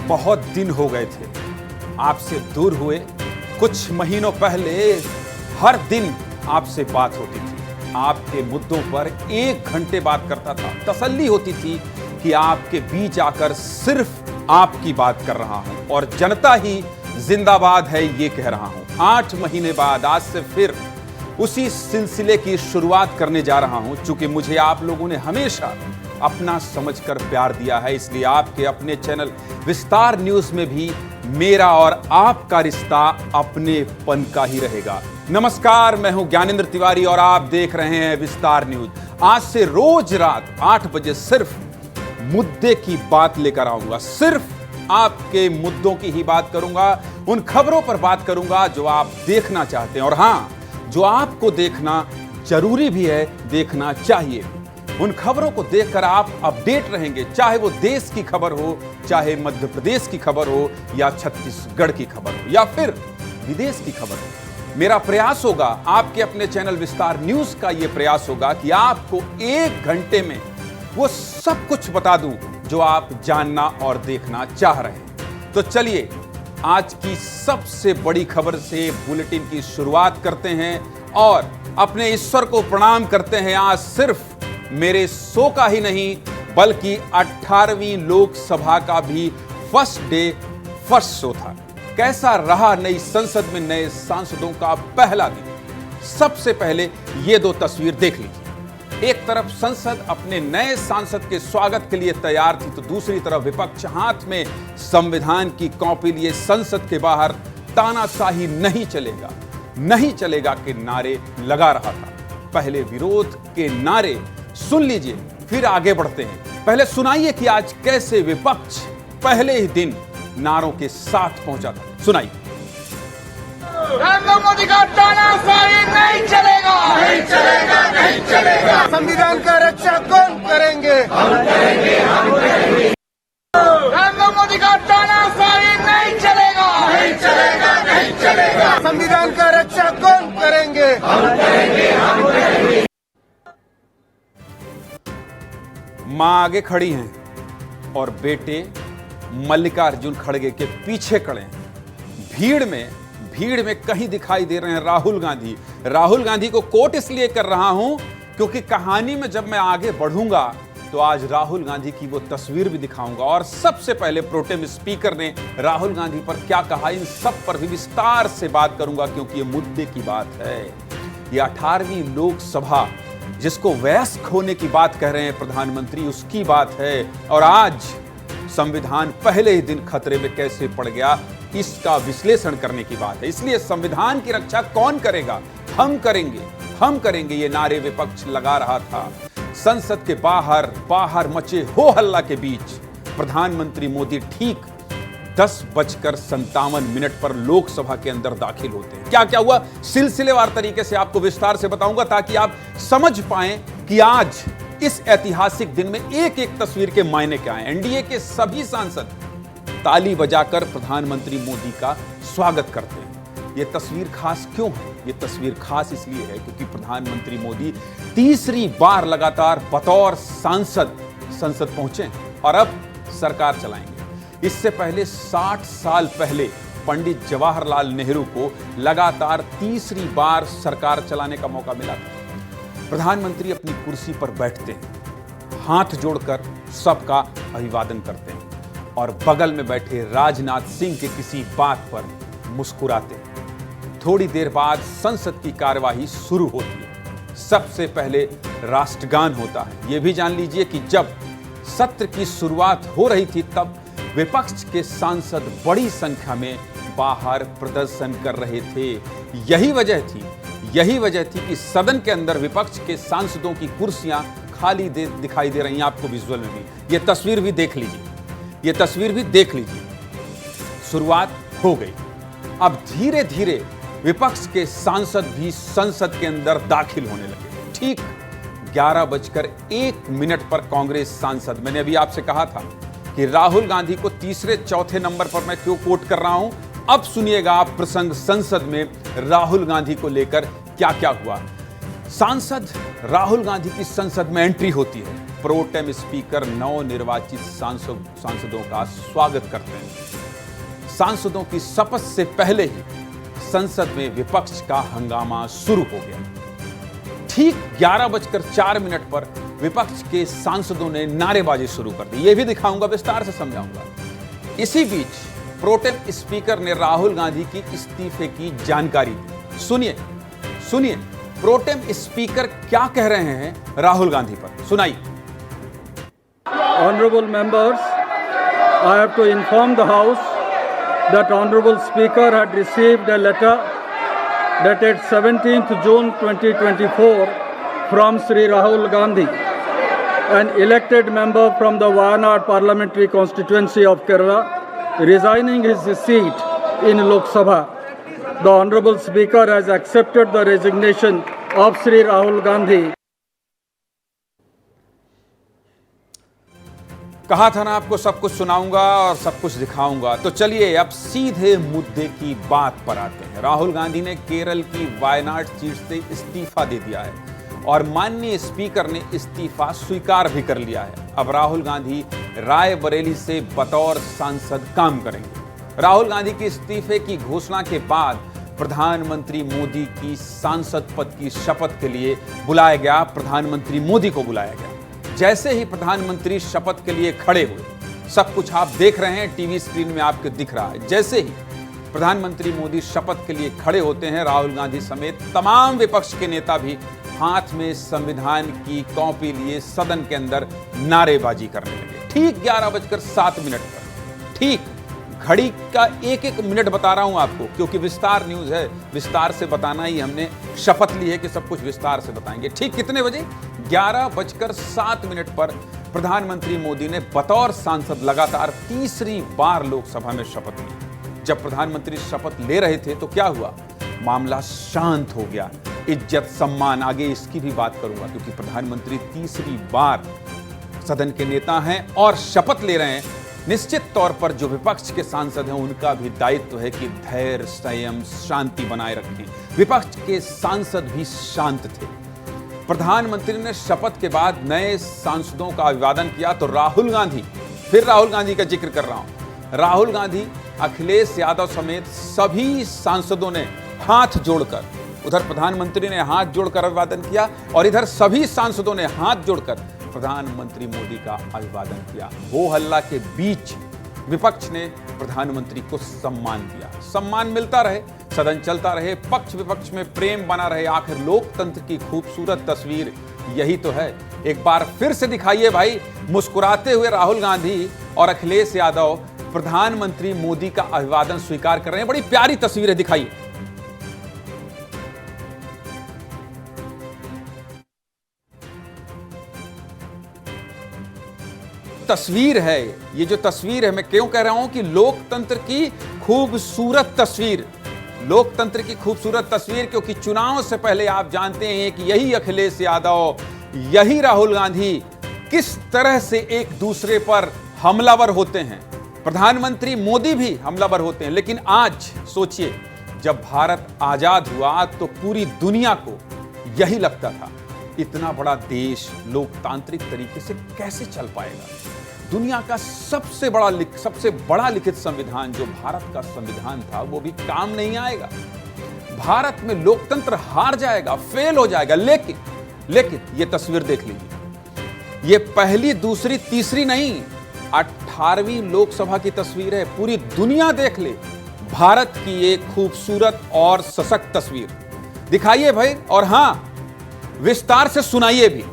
बहुत दिन हो गए थे आपसे दूर हुए। कुछ महीनों पहले हर दिन आपसे बात होती थी, आपके मुद्दों पर 1 घंटे बात करता था। तसल्ली होती थी कि आपके बीच आकर सिर्फ आपकी बात कर रहा हूं और जनता ही जिंदाबाद है ये कह रहा हूं। 8 महीने बाद आज से फिर उसी सिलसिले की शुरुआत करने जा रहा हूं। चूंकि मुझे आप लोगों ने हमेशा अपना समझकर प्यार दिया है, इसलिए आपके अपने चैनल विस्तार न्यूज में भी मेरा और आपका रिश्ता अपनेपन का ही रहेगा। नमस्कार, मैं हूं ज्ञानेंद्र तिवारी और आप देख रहे हैं विस्तार न्यूज। आज से रोज रात 8 बजे सिर्फ मुद्दे की बात लेकर आऊंगा, सिर्फ आपके मुद्दों की ही बात करूंगा, उन खबरों पर बात करूंगा जो आप देखना चाहते हैं और हां, जो आपको देखना जरूरी भी है, देखना चाहिए। उन खबरों को देखकर आप अपडेट रहेंगे, चाहे वो देश की खबर हो, चाहे मध्य प्रदेश की खबर हो, या छत्तीसगढ़ की खबर हो, या फिर विदेश की खबर हो। मेरा प्रयास होगा, आपके अपने चैनल विस्तार न्यूज का यह प्रयास होगा कि आपको 1 घंटे में वो सब कुछ बता दूं जो आप जानना और देखना चाह रहे हैं। तो चलिए आज की सबसे बड़ी खबर से बुलेटिन की शुरुआत करते हैं और अपने ईश्वर को प्रणाम करते हैं। आज सिर्फ मेरे शो का ही नहीं बल्कि 18वीं लोकसभा का भी फर्स्ट डे फर्स्ट शो था। कैसा रहा नई संसद में नए सांसदों का पहला दिन? सबसे पहले ये 2 तस्वीर देख लीजिए। एक तरफ संसद अपने नए सांसद के स्वागत के लिए तैयार थी, तो दूसरी तरफ विपक्ष हाथ में संविधान की कॉपी लिए संसद के बाहर तानाशाही नहीं चलेगा, नहीं चलेगा के नारे लगा रहा था। पहले विरोध के नारे सुन लीजिए, फिर आगे बढ़ते हैं। पहले सुनाइए कि आज कैसे विपक्ष पहले ही दिन नारों के साथ पहुंचा था। सुनाइए। नरेंद्र मोदी का तानाशाही नहीं चलेगा, नहीं चलेगा, नहीं चलेगा। संविधान का रक्षा कौन करेंगे? हम करेंगे, हम करेंगे। नरेंद्र मोदी का तानाशाही नहीं चलेगा, नहीं चलेगा, नहीं चलेगा। संविधान का रक्षा कौन करेंगे? हम करेंगे, हम करेंगे। मां आगे खड़ी हैं और बेटे मल्लिकार्जुन खड़गे के पीछे खड़े हैं। भीड़ में कहीं दिखाई दे रहे हैं राहुल गांधी। राहुल गांधी को कोट इसलिए कर रहा हूं क्योंकि कहानी में जब मैं आगे बढ़ूंगा तो आज राहुल गांधी की वो तस्वीर भी दिखाऊंगा। और सबसे पहले प्रोटेम स्पीकर ने राहुल गांधी पर क्या कहा, इन सब पर भी विस्तार से बात करूंगा क्योंकि ये मुद्दे की बात है। ये 18वीं लोकसभा जिसको वयस्क होने की बात कह रहे हैं प्रधानमंत्री, उसकी बात है। और आज संविधान पहले ही दिन खतरे में कैसे पड़ गया, इसका विश्लेषण करने की बात है। इसलिए संविधान की रक्षा कौन करेगा? हम करेंगे, हम करेंगे, ये नारे विपक्ष लगा रहा था। संसद के बाहर मचे हो हल्ला के बीच प्रधानमंत्री मोदी ठीक 10:57 पर लोकसभा के अंदर दाखिल होते हैं। क्या क्या हुआ सिलसिलेवार तरीके से आपको विस्तार से बताऊंगा ताकि आप समझ पाएं कि आज इस ऐतिहासिक दिन में एक एक तस्वीर के मायने क्या हैं। एनडीए के सभी सांसद ताली बजाकर प्रधानमंत्री मोदी का स्वागत करते हैं। यह तस्वीर खास क्यों है? यह तस्वीर खास इसलिए है क्योंकि प्रधानमंत्री मोदी तीसरी बार लगातार बतौर सांसद संसद पहुंचे और अब सरकार चलाएंगे। इससे पहले 60 साल पहले पंडित जवाहरलाल नेहरू को लगातार तीसरी बार सरकार चलाने का मौका मिला था। प्रधानमंत्री अपनी कुर्सी पर बैठते हैं, हाथ जोड़कर सबका अभिवादन करते हैं और बगल में बैठे राजनाथ सिंह के किसी बात पर मुस्कुराते हैं। थोड़ी देर बाद संसद की कार्यवाही शुरू होती है। सबसे पहले राष्ट्रगान होता है। यह भी जान लीजिए कि जब सत्र की शुरुआत हो रही थी तब विपक्ष के सांसद बड़ी संख्या में बाहर प्रदर्शन कर रहे थे। यही वजह थी कि सदन के अंदर विपक्ष के सांसदों की कुर्सियां खाली दिखाई दे रही हैं। आपको विजुअल में भी ये तस्वीर भी देख लीजिए। शुरुआत हो गई। अब धीरे धीरे विपक्ष के सांसद भी संसद के अंदर दाखिल होने लगे। ठीक 11:01 पर कांग्रेस सांसद, मैंने अभी आपसे कहा था कि राहुल गांधी को तीसरे चौथे नंबर पर मैं क्यों कोट कर रहा हूं, अब सुनिएगा आप प्रसंग संसद में राहुल गांधी को लेकर क्या क्या हुआ। सांसद राहुल गांधी की संसद में एंट्री होती है। प्रोटेम स्पीकर नवनिर्वाचित सांसदों का स्वागत करते हैं। सांसदों की शपथ से पहले ही संसद में विपक्ष का हंगामा शुरू हो गया। ठीक 11:04 पर विपक्ष के सांसदों ने नारेबाजी शुरू कर दी। यह भी दिखाऊंगा, विस्तार से समझाऊंगा। इसी बीच प्रोटेम स्पीकर ने राहुल गांधी की इस्तीफे की जानकारी दी। सुनिए प्रोटेम स्पीकर क्या कह रहे हैं राहुल गांधी पर, सुनाइए। Honorable members, I have to inform the House that Honorable Speaker had received a letter dated 17th June 2024 from Sri Rahul Gandhi, an elected member from the Wayanad parliamentary constituency of Kerala, resigning his seat in Lok Sabha. The Honorable Speaker has accepted the resignation of Sri Rahul Gandhi. कहा था ना आपको सब कुछ सुनाऊंगा और सब कुछ दिखाऊंगा। तो चलिए अब सीधे मुद्दे की बात पर आते हैं। राहुल गांधी ने केरल की वायनाड सीट से इस्तीफा दे दिया है और माननीय स्पीकर ने इस्तीफा स्वीकार भी कर लिया है। अब राहुल गांधी रायबरेली से बतौर सांसद काम करेंगे। राहुल गांधी के इस्तीफे की घोषणा के बाद प्रधानमंत्री मोदी की सांसद पद की शपथ के लिए बुलाया गया। प्रधानमंत्री मोदी को बुलाया गया। जैसे ही प्रधानमंत्री शपथ के लिए खड़े हुए, सब कुछ आप देख रहे हैं, टीवी स्क्रीन में आपको दिख रहा है। जैसे ही प्रधानमंत्री मोदी शपथ के लिए खड़े होते हैं, राहुल गांधी समेत तमाम विपक्ष के नेता भी हाथ में संविधान की कॉपी लिए सदन के अंदर नारेबाजी करने लगे। ठीक 11:07 पर, ठीक घड़ी का एक एक मिनट बता रहा हूं आपको, क्योंकि विस्तार न्यूज है, विस्तार से बताना ही हमने शपथ ली है कि सब कुछ विस्तार से बताएंगे। ठीक कितने बजे? 11:07 पर प्रधानमंत्री मोदी ने बतौर सांसद लगातार तीसरी बार लोकसभा में शपथ ली। जब प्रधानमंत्री शपथ ले रहे थे तो क्या हुआ? मामला शांत हो गया। इज्जत सम्मान, आगे इसकी भी बात करूंगा, क्योंकि प्रधानमंत्री तीसरी बार सदन के नेता हैं और शपथ ले रहे हैं। निश्चित तौर पर जो विपक्ष के सांसद हैं उनका भी दायित्व है कि धैर्य, संयम, शांति बनाए रखें। विपक्ष के सांसद भी शांत थे। प्रधानमंत्री ने शपथ के बाद नए सांसदों का अभिवादन किया तो राहुल गांधी, फिर राहुल गांधी का जिक्र कर रहा हूं, राहुल गांधी, अखिलेश यादव समेत सभी सांसदों ने हाथ जोड़कर, उधर प्रधानमंत्री ने हाथ जोड़कर अभिवादन किया और इधर सभी सांसदों ने हाथ जोड़कर प्रधानमंत्री मोदी का अभिवादन किया। हो हल्ला के बीच विपक्ष ने प्रधानमंत्री को सम्मान दिया। सम्मान मिलता रहे, सदन चलता रहे, पक्ष विपक्ष में प्रेम बना रहे। आखिर लोकतंत्र की खूबसूरत तस्वीर यही तो है। एक बार फिर से दिखाइए भाई, मुस्कुराते हुए राहुल गांधी और अखिलेश यादव प्रधानमंत्री मोदी का अभिवादन स्वीकार कर रहे हैं। बड़ी प्यारी तस्वीर है, दिखाइए। तस्वीर है, ये जो तस्वीर है, मैं क्यों कह रहा हूं कि लोकतंत्र की खूबसूरत तस्वीर, लोकतंत्र की खूबसूरत तस्वीर, क्योंकि चुनाव से पहले आप जानते हैं कि यही अखिलेश यादव, यही राहुल गांधी किस तरह से एक दूसरे पर हमलावर होते हैं। प्रधानमंत्री मोदी भी हमलावर होते हैं। लेकिन आज सोचिए, जब भारत आजाद हुआ तो पूरी दुनिया को यही लगता था, इतना बड़ा देश लोकतांत्रिक तरीके से कैसे चल पाएगा। दुनिया का सबसे बड़ा लिखित संविधान जो भारत का संविधान था, वो भी काम नहीं आएगा। भारत में लोकतंत्र हार जाएगा, फेल हो जाएगा। लेकिन ये तस्वीर देख लीजिए, ये पहली, दूसरी, तीसरी नहीं, 18वीं लोकसभा की तस्वीर है। पूरी दुनिया देख ले भारत की एक खूबसूरत और सशक्त तस्वीर। दिखाइए भाई, और हां, विस्तार से सुनाइए भी।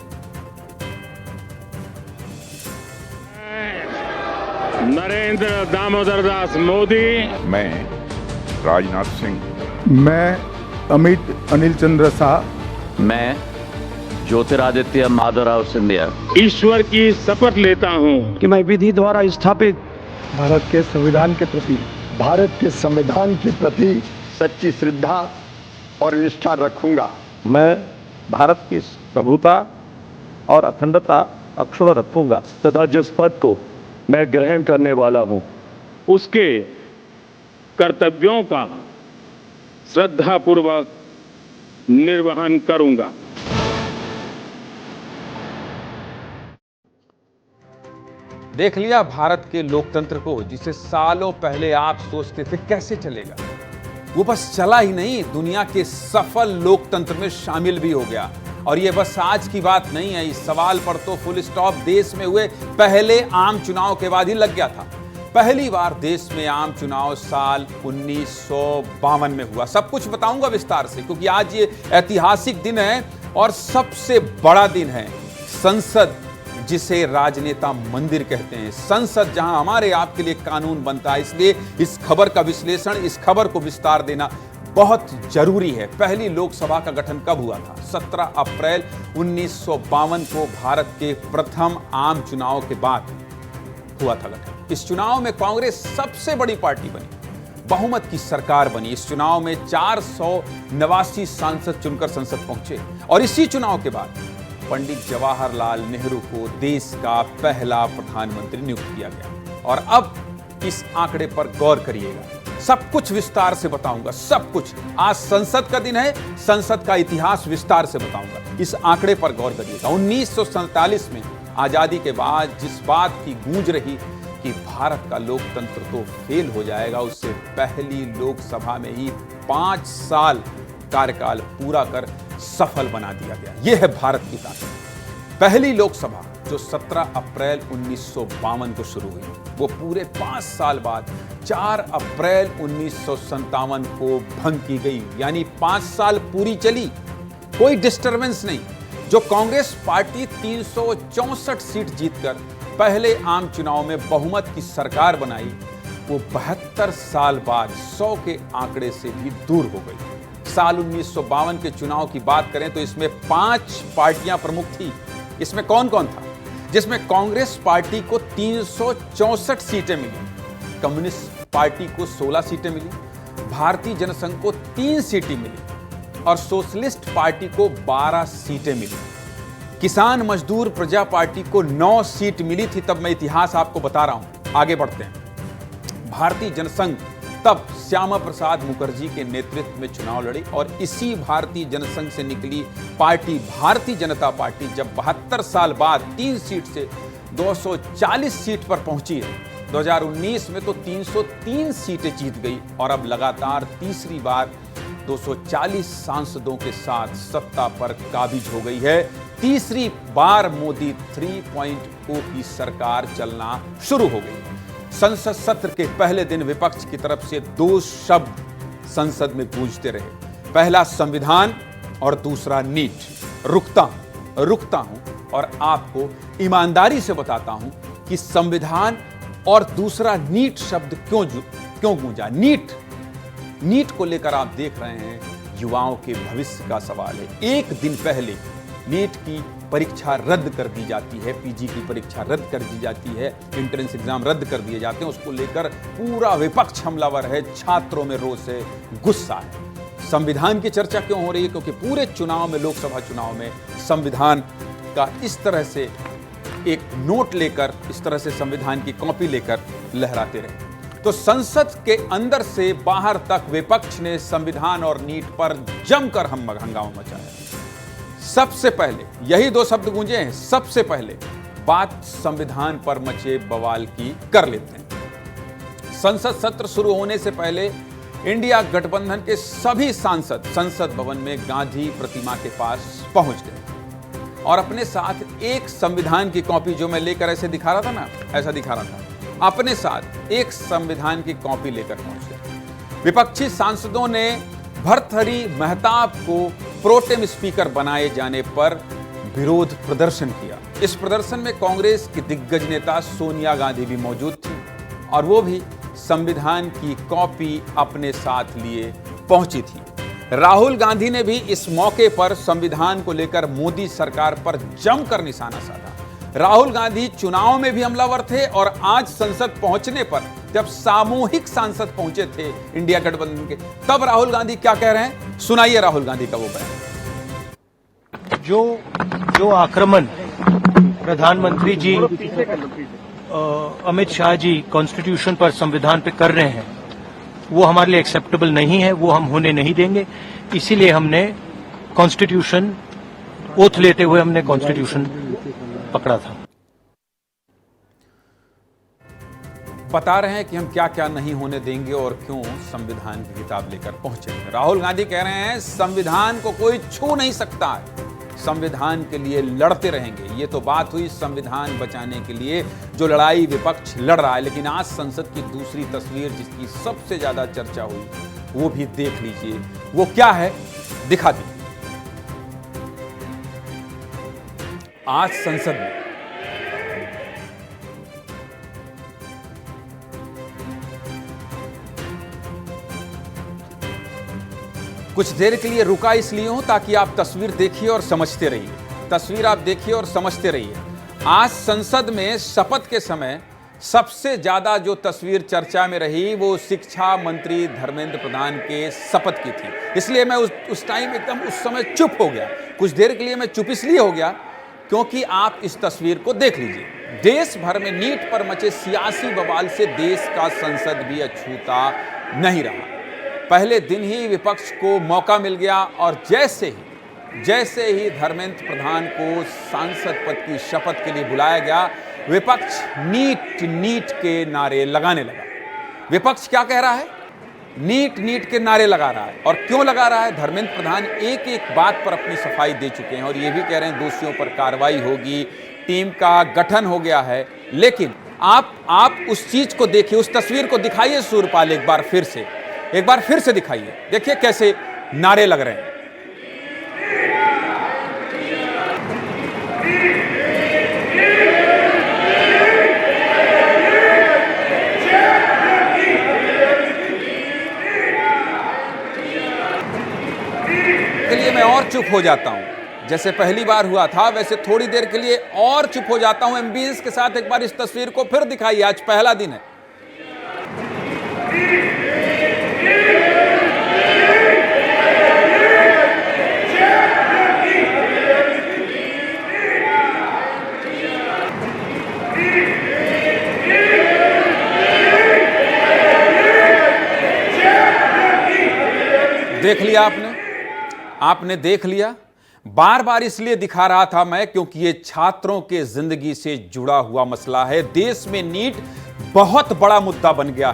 नरेंद्र दामोदर दास मोदी, मैं राजनाथ सिंह, मैं अमित अनिल चंद्र शाह, मैं ज्योतिरादित्य माधवराव सिंधिया ईश्वर की शपथ लेता हूं कि मैं विधि द्वारा स्थापित भारत के संविधान के प्रति सच्ची श्रद्धा और निष्ठा रखूंगा। मैं भारत की प्रभुता और अखंडता अक्षुण्ण रखूंगा तथा जिस पद को मैं ग्रहण करने वाला हूं उसके कर्तव्यों का श्रद्धापूर्वक निर्वहन करूंगा। देख लिया भारत के लोकतंत्र को, जिसे सालों पहले आप सोचते थे कैसे चलेगा। वो बस चला ही नहीं, दुनिया के सफल लोकतंत्र में शामिल भी हो गया। और ये बस आज की बात नहीं है, इस सवाल पर तो फुल स्टॉप देश में हुए पहले आम चुनाव के बाद ही लग गया था। पहली बार देश में आम चुनाव साल 1952 में हुआ। सब कुछ बताऊंगा विस्तार से, क्योंकि आज ये ऐतिहासिक दिन है और सबसे बड़ा दिन है। संसद, जिसे राजनेता मंदिर कहते हैं, संसद जहां हमारे आपके लिए कानून बनता है। इसलिए इस खबर का विश्लेषण, इस खबर को विस्तार देना बहुत जरूरी है। पहली लोकसभा का गठन कब हुआ था? 17 अप्रैल 1952 को भारत के प्रथम आम चुनाव के बाद हुआ था गठन। इस चुनाव में कांग्रेस सबसे बड़ी पार्टी बनी, बहुमत की सरकार बनी। इस चुनाव में 489 सांसद चुनकर संसद पहुंचे और इसी चुनाव के बाद पंडित जवाहरलाल नेहरू को देश का पहला प्रधानमंत्री नियुक्त किया गया। और अब इस आंकड़े पर गौर करिएगा, सब कुछ विस्तार से बताऊंगा, सब कुछ। आज संसद का दिन है, संसद का इतिहास विस्तार से बताऊंगा। इस आंकड़े पर गौर करिएगा। 1947 में आजादी के बाद जिस बात की गूंज रही कि भारत का लोकतंत्र तो फेल हो जाएगा, उससे पहली लोकसभा में ही 5 साल कार्यकाल पूरा कर सफल बना दिया गया। यह है भारत की ताकत। पहली लोकसभा जो 17 अप्रैल 1952 को शुरू हुई, वो पूरे 5 साल बाद 4 अप्रैल 1957 को भंग की गई। यानी 5 साल पूरी चली, कोई डिस्टरबेंस नहीं। जो कांग्रेस पार्टी 364 सीट जीतकर पहले आम चुनाव में बहुमत की सरकार बनाई, वो 72 साल बाद 100 के आंकड़े से भी दूर हो गई। साल 1952 के चुनाव की बात करें तो इसमें 5 पार्टियां प्रमुख थी। इसमें कौन कौन था? जिसमें कांग्रेस पार्टी को 364 सीटें मिली, कम्युनिस्ट पार्टी को 16 सीटें मिली, भारतीय जनसंघ को 3 सीटें मिली और सोशलिस्ट पार्टी को 12 सीटें मिली। किसान मजदूर प्रजा पार्टी को 9 सीट मिली थी। तब मैं इतिहास आपको बता रहा हूं, आगे बढ़ते हैं। भारतीय जनसंघ तब श्यामा प्रसाद मुखर्जी के नेतृत्व में चुनाव लड़ी और इसी भारतीय जनसंघ से निकली पार्टी भारतीय जनता पार्टी जब 72 साल बाद 3 सीट से 240 सीट पर पहुंची है। 2019 में तो 303 सीटें जीत गई और अब लगातार तीसरी बार 240 सांसदों के साथ सत्ता पर काबिज हो गई है। तीसरी बार मोदी 3.0 की सरकार चलना शुरू हो गई। संसद सत्र के पहले दिन विपक्ष की तरफ से 2 शब्द संसद में गूंजते रहे। पहला संविधान और दूसरा नीट। रुकता हूं और आपको ईमानदारी से बताता हूं कि संविधान और दूसरा नीट शब्द क्यों गूंजा। नीट को लेकर आप देख रहे हैं, युवाओं के भविष्य का सवाल है। एक दिन पहले नीट की परीक्षा रद्द कर दी जाती है, पीजी की परीक्षा रद्द कर दी जाती है, एंट्रेंस एग्जाम रद्द कर दिए जाते हैं। उसको लेकर पूरा विपक्ष हमलावर है, छात्रों में रोष है, गुस्सा है। संविधान की चर्चा क्यों हो रही है? क्योंकि पूरे चुनाव में, लोकसभा चुनाव में संविधान का इस तरह से एक नोट लेकर, इस तरह से संविधान की कॉपी लेकर लहराते रहे। तो संसद के अंदर से बाहर तक विपक्ष ने संविधान और नीट पर जमकर हंगामा मचाया। सबसे पहले यही 2 शब्द गूंजे हैं। सबसे पहले बात संविधान पर मचे बवाल की कर लेते हैं। संसद सत्र शुरू होने से पहले इंडिया गठबंधन के सभी सांसद संसद भवन में गांधी प्रतिमा के पास पहुंच गए और अपने साथ एक संविधान की कॉपी, जो मैं लेकर ऐसे दिखा रहा था ना, ऐसा दिखा रहा था, अपने साथ एक संविधान की कॉपी लेकर पहुंचे। विपक्षी सांसदों ने भर्तृहरि महताब को प्रोटेम स्पीकर बनाए जाने पर विरोध प्रदर्शन किया। इस प्रदर्शन में कांग्रेस की दिग्गज नेता सोनिया गांधी भी मौजूद थी और वो भी संविधान की कॉपी अपने साथ लिए पहुंची थी। राहुल गांधी ने भी इस मौके पर संविधान को लेकर मोदी सरकार पर जमकर निशाना साधा। राहुल गांधी चुनाव में भी हमलावर थे और आज संसद पहुंचने पर, जब सामूहिक सांसद पहुंचे थे इंडिया गठबंधन के, तब राहुल गांधी क्या कह रहे हैं, सुनाइए राहुल गांधी का वो बयान। जो आक्रमण प्रधानमंत्री जी अमित शाह जी कॉन्स्टिट्यूशन पर, संविधान पे कर रहे हैं, वो हमारे लिए एक्सेप्टेबल नहीं है, वो हम होने नहीं देंगे। इसीलिए हमने कॉन्स्टिट्यूशन, ओथ लेते हुए हमने कॉन्स्टिट्यूशन पकड़ा था। बता रहे हैं कि हम क्या क्या नहीं होने देंगे और क्यों संविधान की किताब लेकर पहुंचे। राहुल गांधी कह रहे हैं संविधान को कोई छू नहीं सकता है, संविधान के लिए लड़ते रहेंगे। ये तो बात हुई संविधान बचाने के लिए जो लड़ाई विपक्ष लड़ रहा है, लेकिन आज संसद की दूसरी तस्वीर जिसकी सबसे ज्यादा चर्चा हुई वो भी देख लीजिए। वो क्या है दिखा दी। आज संसद में कुछ देर के लिए रुका इसलिए हूं ताकि आप तस्वीर देखिए और समझते रहिए। तस्वीर आप देखिए और समझते रहिए। आज संसद में शपथ के समय सबसे ज्यादा जो तस्वीर चर्चा में रही वो शिक्षा मंत्री धर्मेंद्र प्रधान के शपथ की थी। इसलिए मैं उस टाइम एकदम उस समय चुप हो गया। कुछ देर के लिए मैं चुप इसलिए हो गया क्योंकि आप इस तस्वीर को देख लीजिए। देश भर में नीट पर मचे सियासी बवाल से देश का संसद भी अछूता नहीं रहा। पहले दिन ही विपक्ष को मौका मिल गया और जैसे ही धर्मेंद्र प्रधान को सांसद पद की शपथ के लिए बुलाया गया, विपक्ष नीट के नारे लगाने लगा। विपक्ष क्या कह रहा है? नीट के नारे लगा रहा है। और क्यों लगा रहा है? धर्मेंद्र प्रधान एक एक बात पर अपनी सफाई दे चुके हैं और ये भी कह रहे हैं दोषियों पर कार्रवाई होगी, टीम का गठन हो गया है। लेकिन आप उस चीज को देखिए, उस तस्वीर को दिखाइए सूर्यपाल एक बार फिर से दिखाइए। देखिए कैसे नारे लग रहे हैं। के लिए मैं और चुप हो जाता हूं। जैसे पहली बार हुआ था वैसे थोड़ी देर के लिए और चुप हो जाता हूं। एमबीएस के साथ एक बार इस तस्वीर को फिर दिखाइए। आज पहला दिन है। देख लिया आपने देख लिया। बार बार इसलिए दिखा रहा था मैं क्योंकि ये छात्रों के जिंदगी से जुड़ा हुआ मसला है। देश में नीट बहुत बड़ा मुद्दा बन गया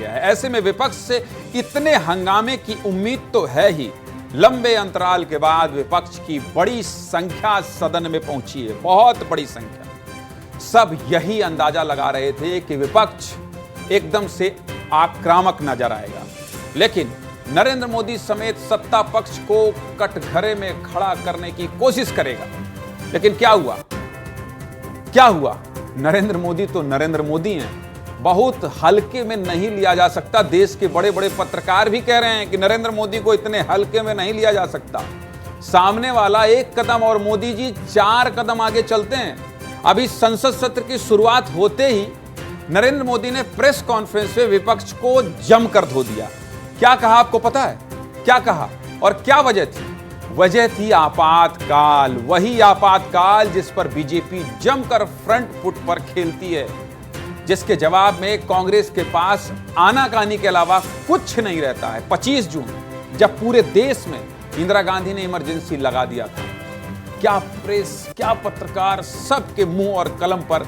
है। ऐसे में विपक्ष से इतने हंगामे की उम्मीद तो है ही। लंबे अंतराल के बाद विपक्ष की बड़ी संख्या सदन में पहुंची है, बहुत बड़ी संख्या। सब यही अंदाजा लगा रहे थे कि विपक्ष एकदम से आक्रामक नजर आएगा, लेकिन नरेंद्र मोदी समेत सत्ता पक्ष को कटघरे में खड़ा करने की कोशिश करेगा। लेकिन क्या हुआ? नरेंद्र मोदी तो नरेंद्र मोदी हैं, बहुत हल्के में नहीं लिया जा सकता। देश के बड़े बड़े पत्रकार भी कह रहे हैं कि नरेंद्र मोदी को इतने हल्के में नहीं लिया जा सकता। सामने वाला एक कदम और मोदी जी 4 कदम आगे चलते हैं। अभी संसद सत्र की शुरुआत होते ही नरेंद्र मोदी ने प्रेस कॉन्फ्रेंस में विपक्ष को जमकर धो दिया। क्या कहा आपको पता है? क्या कहा और क्या वजह थी? वजह थी आपातकाल। वही आपातकाल जिस पर बीजेपी जमकर फ्रंट फुट पर खेलती है, जिसके जवाब में कांग्रेस के पास आनाकानी के अलावा कुछ नहीं रहता है। 25 जून जब पूरे देश में इंदिरा गांधी ने इमरजेंसी लगा दिया था, क्या प्रेस, क्या पत्रकार, सबके मुंह और कलम पर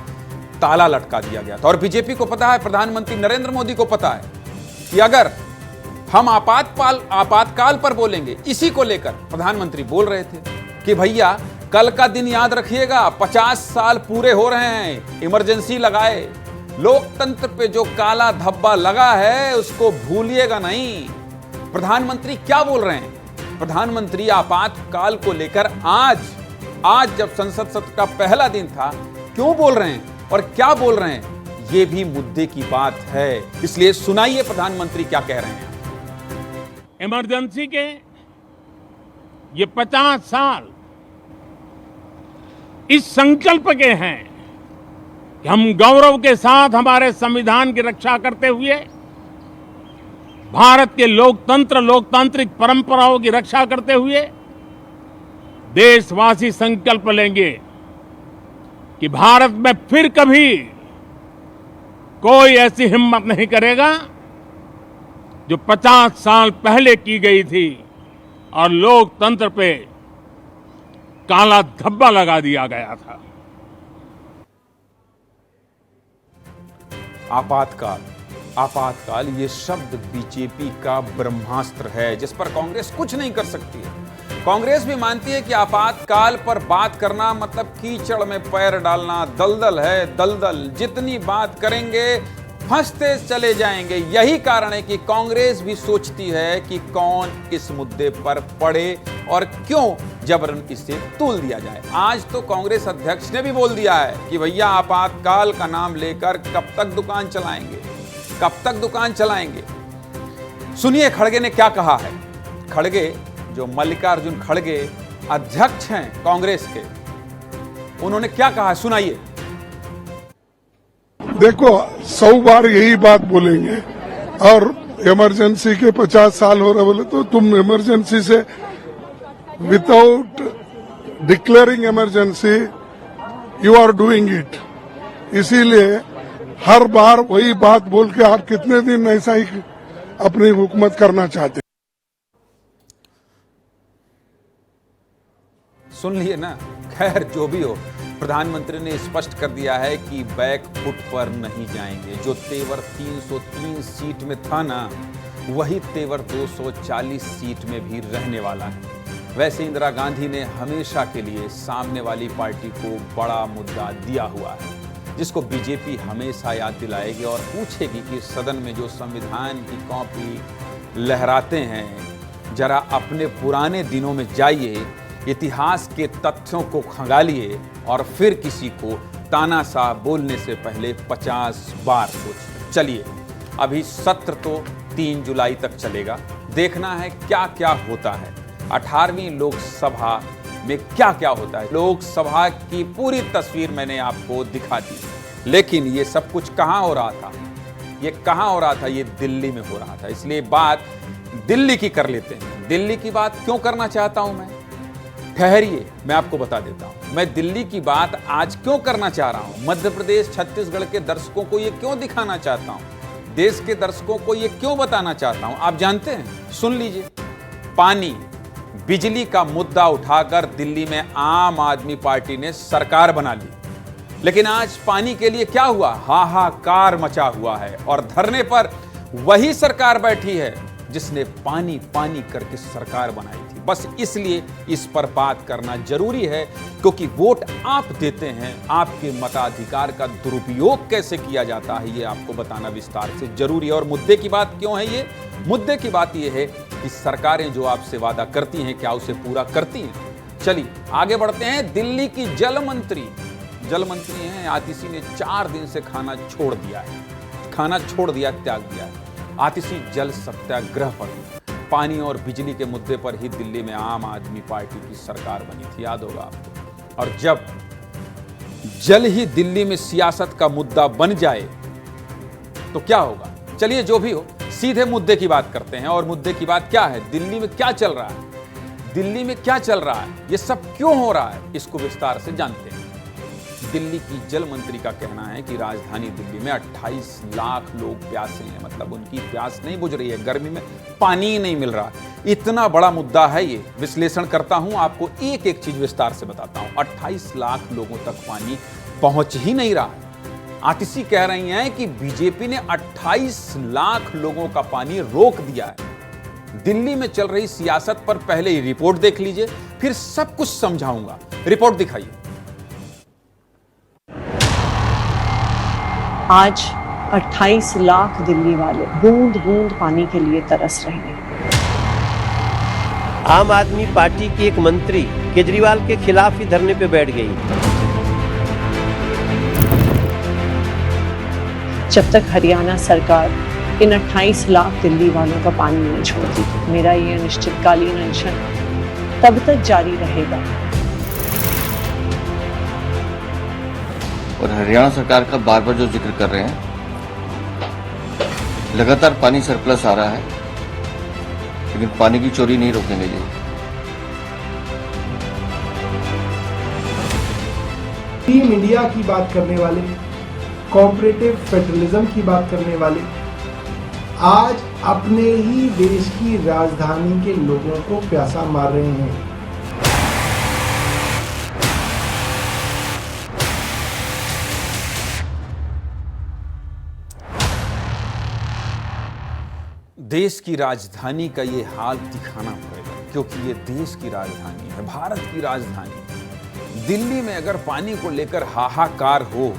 ताला लटका दिया गया था। और बीजेपी को पता है, प्रधानमंत्री नरेंद्र मोदी को पता है कि अगर हम आपातकाल पर बोलेंगे, इसी को लेकर प्रधानमंत्री बोल रहे थे कि भैया कल का दिन याद रखिएगा, 50 साल पूरे हो रहे हैं इमरजेंसी लगाए, लोकतंत्र पे जो काला धब्बा लगा है उसको भूलिएगा नहीं। प्रधानमंत्री क्या बोल रहे हैं? प्रधानमंत्री आपातकाल को लेकर आज जब संसद सत्र का पहला दिन था क्यों बोल रहे हैं और क्या बोल रहे हैं, ये भी मुद्दे की बात है। इसलिए सुनाइए प्रधानमंत्री क्या कह रहे हैं। इमरजेंसी के ये 50 साल इस संकल्प के हैं कि हम गौरव के साथ हमारे संविधान की रक्षा करते हुए भारत के लोकतांत्रिक परंपराओं की रक्षा करते हुए देशवासी संकल्प लेंगे कि भारत में फिर कभी कोई ऐसी हिम्मत नहीं करेगा जो 50 साल पहले की गई थी और लोकतंत्र पे काला धब्बा लगा दिया गया था। आपातकाल, आपातकाल ये शब्द बीजेपी का ब्रह्मास्त्र है जिस पर कांग्रेस कुछ नहीं कर सकती है। कांग्रेस भी मानती है कि आपातकाल पर बात करना मतलब कीचड़ में पैर डालना, दलदल है दलदल, जितनी बात करेंगे फंसते चले जाएंगे। यही कारण है कि कांग्रेस भी सोचती है कि कौन इस मुद्दे पर पड़े और क्यों जबरन इसे तूल दिया जाए। आज तो कांग्रेस अध्यक्ष ने भी बोल दिया है कि भैया आपातकाल का नाम लेकर कब तक दुकान चलाएंगे, कब तक दुकान चलाएंगे। सुनिए खड़गे ने क्या कहा है। खड़गे जो मल्लिकार्जुन खड़गे अध्यक्ष हैं कांग्रेस के, उन्होंने क्या कहा है सुनाइए। देखो 100 बार यही बात बोलेंगे और इमरजेंसी के 50 साल हो रहे बोले तो तुम इमरजेंसी से without declaring emergency you are doing it. इसीलिए हर बार वही बात बोल के आप कितने दिन ऐसा ही अपनी हुकूमत करना चाहते हैं। सुन लिए ना। खैर जो भी हो, प्रधानमंत्री ने स्पष्ट कर दिया है कि बैक फुट पर नहीं जाएंगे। जो तेवर 303 सीट में था ना, वही तेवर 240 सीट में भी रहने वाला है। वैसे इंदिरा गांधी ने हमेशा के लिए सामने वाली पार्टी को बड़ा मुद्दा दिया हुआ है, जिसको बीजेपी हमेशा याद दिलाएगी और पूछेगी कि सदन में जो संविधान की कॉपी लहराते हैं, जरा अपने पुराने दिनों में जाइए, इतिहास के तथ्यों को खंगालिए और फिर किसी को तानाशाह बोलने से पहले 50 बार सोचिए। चलिए, अभी सत्र तो 3 जुलाई तक चलेगा। देखना है क्या क्या होता है। 18वीं लोकसभा में क्या क्या होता है। लोकसभा की पूरी तस्वीर मैंने आपको दिखा दी, लेकिन ये सब कुछ कहाँ हो रहा था? ये कहाँ हो रहा था? ये दिल्ली में हो रहा था। इसलिए बात दिल्ली की कर लेते हैं। दिल्ली की बात क्यों करना चाहता हूं मैं? ठहरिए, मैं आपको बता देता हूं। मैं दिल्ली की बात आज क्यों करना चाह रहा हूं, मध्य प्रदेश छत्तीसगढ़ के दर्शकों को ये क्यों दिखाना चाहता हूं, देश के दर्शकों को ये क्यों बताना चाहता हूं, आप जानते हैं? सुन लीजिए। पानी, बिजली का मुद्दा उठाकर दिल्ली में आम आदमी पार्टी ने सरकार बना ली, लेकिन आज पानी के लिए क्या हुआ? हाहाकार मचा हुआ है और धरने पर वही सरकार बैठी है जिसने पानी पानी करके सरकार बनाई थी। बस इसलिए इस पर बात करना जरूरी है, क्योंकि वोट आप देते हैं। आपके मताधिकार का दुरुपयोग कैसे किया जाता है, ये आपको बताना विस्तार से जरूरी है। और मुद्दे की बात क्यों है ये? मुद्दे की बात ये है कि सरकारें जो आपसे वादा करती हैं, क्या उसे पूरा करती हैं? चलिए आगे बढ़ते हैं। दिल्ली की जल मंत्री हैं आतिशी ने 4 दिन से खाना छोड़ दिया है, त्याग दिया है। आतिशी जल सत्याग्रह पर पानी और बिजली के मुद्दे पर ही दिल्ली में आम आदमी पार्टी की सरकार बनी थी, याद होगा आपको। और जब जल ही दिल्ली में सियासत का मुद्दा बन जाए तो क्या होगा? चलिए जो भी हो, सीधे मुद्दे की बात करते हैं। और मुद्दे की बात क्या है? दिल्ली में क्या चल रहा है, दिल्ली में क्या चल रहा है, ये सब क्यों हो रहा है, इसको विस्तार से जानते हैं। दिल्ली की जल मंत्री का कहना है कि राजधानी दिल्ली में 28 लाख लोग प्यासे हैं, मतलब उनकी प्यास नहीं बुझ रही है, गर्मी में पानी ही नहीं मिल रहा। इतना बड़ा मुद्दा है ये। विश्लेषण करता हूं, आपको एक एक चीज विस्तार से बताता हूं। 28 लाख लोगों तक पानी पहुंच ही नहीं रहा है। आतिशी कह रही हैं कि बीजेपी ने 28 लाख लोगों का पानी रोक दिया है। दिल्ली में चल रही सियासत पर पहले ही रिपोर्ट देख लीजिए, फिर सब कुछ समझाऊंगा। रिपोर्ट दिखाइए। आज 28 लाख दिल्ली वाले बूंद बूंद पानी के लिए तरस रहे हैं। आम आदमी पार्टी की एक मंत्री केजरीवाल के खिलाफ ही धरने पे बैठ गई। जब तक हरियाणा सरकार इन 28 लाख दिल्ली वालों का पानी नहीं छोड़ती, मेरा ये अनिश्चितकालीन अनशन तब तक जारी रहेगा। और हरियाणा सरकार का बार बार जो जिक्र कर रहे हैं, लगातार पानी सरप्लस आ रहा है, लेकिन पानी की चोरी नहीं रोकेंगे जी। टीम इंडिया की बात करने वाले, कोऑपरेटिव फेडरलिज्म की बात करने वाले आज अपने ही देश की राजधानी के लोगों को प्यासा मार रहे हैं। देश की राजधानी का ये हाल दिखाना पड़ेगा, क्योंकि ये देश की राजधानी है, भारत की राजधानी। दिल्ली में अगर पानी को लेकर हाहाकार हो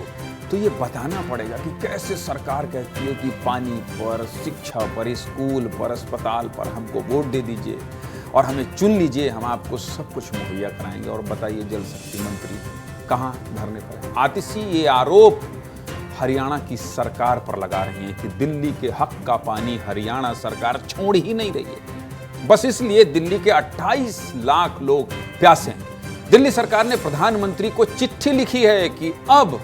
तो ये बताना पड़ेगा कि कैसे सरकार कहती है कि पानी पर, शिक्षा पर, स्कूल पर, अस्पताल पर हमको वोट दे दीजिए और हमें चुन लीजिए, हम आपको सब कुछ मुहैया कराएंगे। और बताइए जल शक्ति मंत्री कहाँ धरने पर है? आतिशी ये आरोप हरियाणा की सरकार पर लगा रही है कि दिल्ली के हक का पानी हरियाणा सरकार छोड़ ही नहीं रही है। बस इसलिए दिल्ली के 28 लाख लोग प्यासे हैं। दिल्ली सरकार ने प्रधानमंत्री को चिट्ठी लिखी है कि अब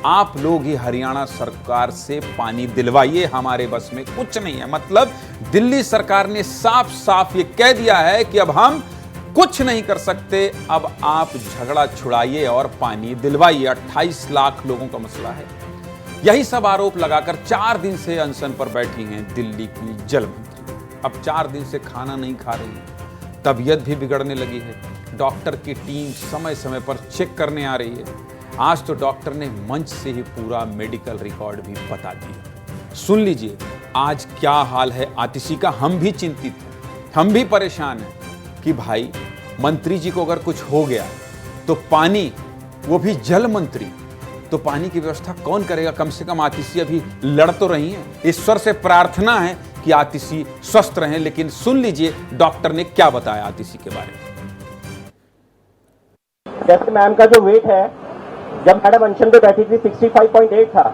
आप लोग ही हरियाणा सरकार से पानी दिलवाइए, हमारे बस में कुछ नहीं है। मतलब दिल्ली सरकार ने साफ साफ ये कह दिया है कि अब हम कुछ नहीं कर सकते, अब आप झगड़ा छुड़ाइए और पानी दिलवाइए। 28 लाख लोगों का मसला है। यही सब आरोप लगाकर 4 दिन से अनशन पर बैठी हैं दिल्ली की जल मंत्री। अब 4 दिन से खाना नहीं खा रही है, तबीयत भी बिगड़ने लगी है। डॉक्टर की टीम समय समय पर चेक करने आ रही है। आज तो डॉक्टर ने मंच से ही पूरा मेडिकल रिकॉर्ड भी बता दिया। सुन लीजिए आज क्या हाल है आतिशी का। हम भी चिंतित हैं, हम भी परेशान हैं कि भाई मंत्री जी को अगर कुछ हो गया तो पानी, वो भी जल मंत्री, तो पानी की व्यवस्था कौन करेगा? कम से कम आतिशी अभी लड़ तो रही हैं। ईश्वर से प्रार्थना है कि आतिशी स्वस्थ रहें। लेकिन सुन लीजिए डॉक्टर ने क्या बताया आतिशी के बारे में। जैसे मैम का जो वेट है, जब मैडम अनशन पे बैठी थी 65.8 था,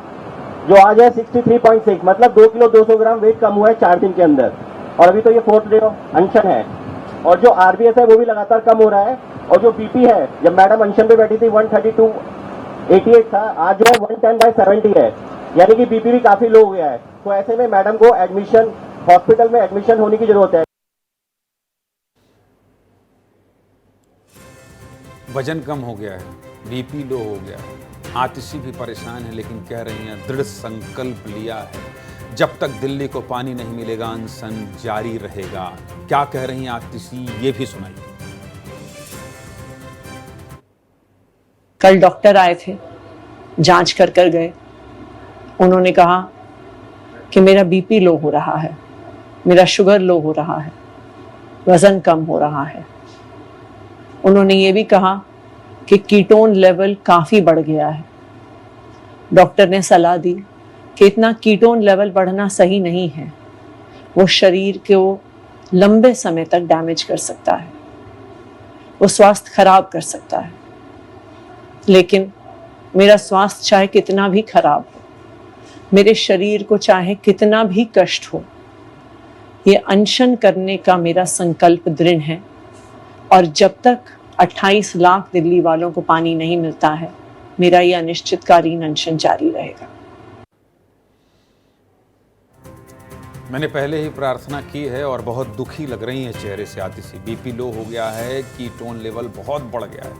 जो आज है 63.6, मतलब 2 किलो 200 ग्राम वेट कम हुआ है 4 दिन के अंदर। और अभी तो ये 4th डे अनशन है। और जो आरबीएस है वो भी लगातार कम हो रहा है। और जो बीपी है, जब मैडम अनशन पे बैठी थी 132/88 था, आज जो है 110/70 है, यानी कि बीपी भी काफी लो हो गया है। तो ऐसे में मैडम को एडमिशन, हॉस्पिटल में एडमिशन होने की जरूरत है। वजन कम हो गया है, बीपी लो हो गया है। आतिशी भी परेशान है, लेकिन कह रही हैं दृढ़ संकल्प लिया है, जब तक दिल्ली को पानी नहीं मिलेगा अनशन जारी रहेगा। क्या कह रही हैं आतिशी, ये भी सुनाइए। कल डॉक्टर आए थे, जांच कर गए। उन्होंने कहा कि मेरा बीपी लो हो रहा है, मेरा शुगर लो हो रहा है, वजन कम हो रहा है। उन्होंने ये भी कहा कि कीटोन लेवल काफी बढ़ गया है। डॉक्टर ने सलाह दी कि इतना कीटोन लेवल बढ़ना सही नहीं है, वो शरीर को लंबे समय तक डैमेज कर सकता है, वो स्वास्थ्य खराब कर सकता है। लेकिन मेरा स्वास्थ्य चाहे कितना भी खराब हो, मेरे शरीर को चाहे कितना भी कष्ट हो, ये अनशन करने का मेरा संकल्प दृढ़ है। और जब तक 28 लाख दिल्ली वालों को पानी नहीं मिलता है, मेरा यह अनिश्चितकालीन अनशन जारी रहेगा। मैंने पहले ही प्रार्थना की है और बहुत दुखी लग रही है चेहरे से आतिशी। बीपी लो हो गया है, कीटोन लेवल बहुत बढ़ गया है,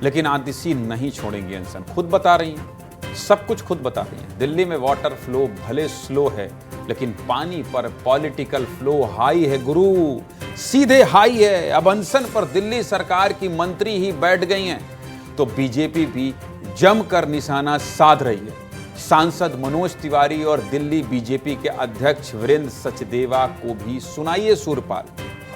लेकिन आतिशी नहीं छोड़ेंगी अनशन। खुद बता रही हैं, सब कुछ खुद बता रही हैं। दिल्ली में वाटर फ्लो भले स्लो है, लेकिन पानी पर पॉलिटिकल फ्लो हाई है गुरु, सीधे हाई है। अब अनशन पर दिल्ली सरकार की मंत्री ही बैठ गई हैं, तो बीजेपी भी जमकर निशाना साध रही है। सांसद मनोज तिवारी और दिल्ली बीजेपी के अध्यक्ष वीरेंद्र सचदेवा को भी सुनाइए सूरपाल।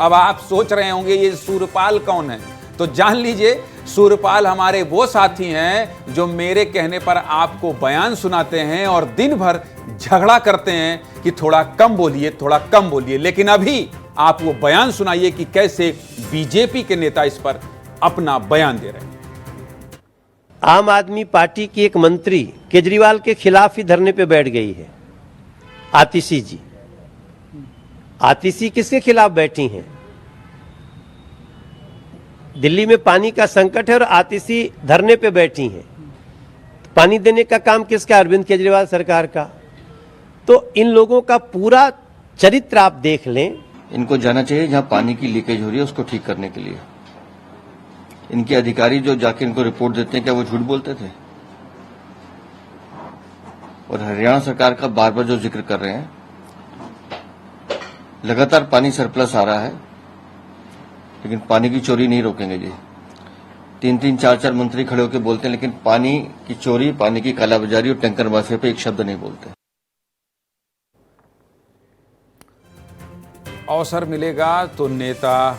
अब आप सोच रहे होंगे ये सूरपाल कौन है, तो जान लीजिए सूरपाल हमारे वो साथी हैं जो मेरे कहने पर आपको बयान सुनाते हैं और दिन भर झगड़ा करते हैं कि थोड़ा कम बोलिए, थोड़ा कम बोलिए। लेकिन अभी आप वो बयान सुनाइए कि कैसे बीजेपी के नेता इस पर अपना बयान दे रहे हैं। आम आदमी पार्टी की एक मंत्री केजरीवाल के खिलाफ ही धरने पे बैठ गई है, आतिशी जी। आतिशी किसके खिलाफ बैठी हैं? दिल्ली में पानी का संकट है और आतिशी धरने पे बैठी हैं। पानी देने का काम किसका? अरविंद केजरीवाल सरकार का। तो इन लोगों का पूरा चरित्र आप देख लें। इनको जाना चाहिए जहां पानी की लीकेज हो रही है उसको ठीक करने के लिए। इनके अधिकारी जो जाके इनको रिपोर्ट देते हैं, क्या वो झूठ बोलते थे? और हरियाणा सरकार का बार बार जो जिक्र कर रहे हैं, लगातार पानी सरप्लस आ रहा है, लेकिन पानी की चोरी नहीं रोकेंगे जी। 3-3, 4-4 मंत्री खड़े होकर बोलते हैं, लेकिन पानी की चोरी, पानी की कालाबाजारी और टैंकर माफिया पे एक शब्द नहीं बोलते। अवसर मिलेगा तो नेता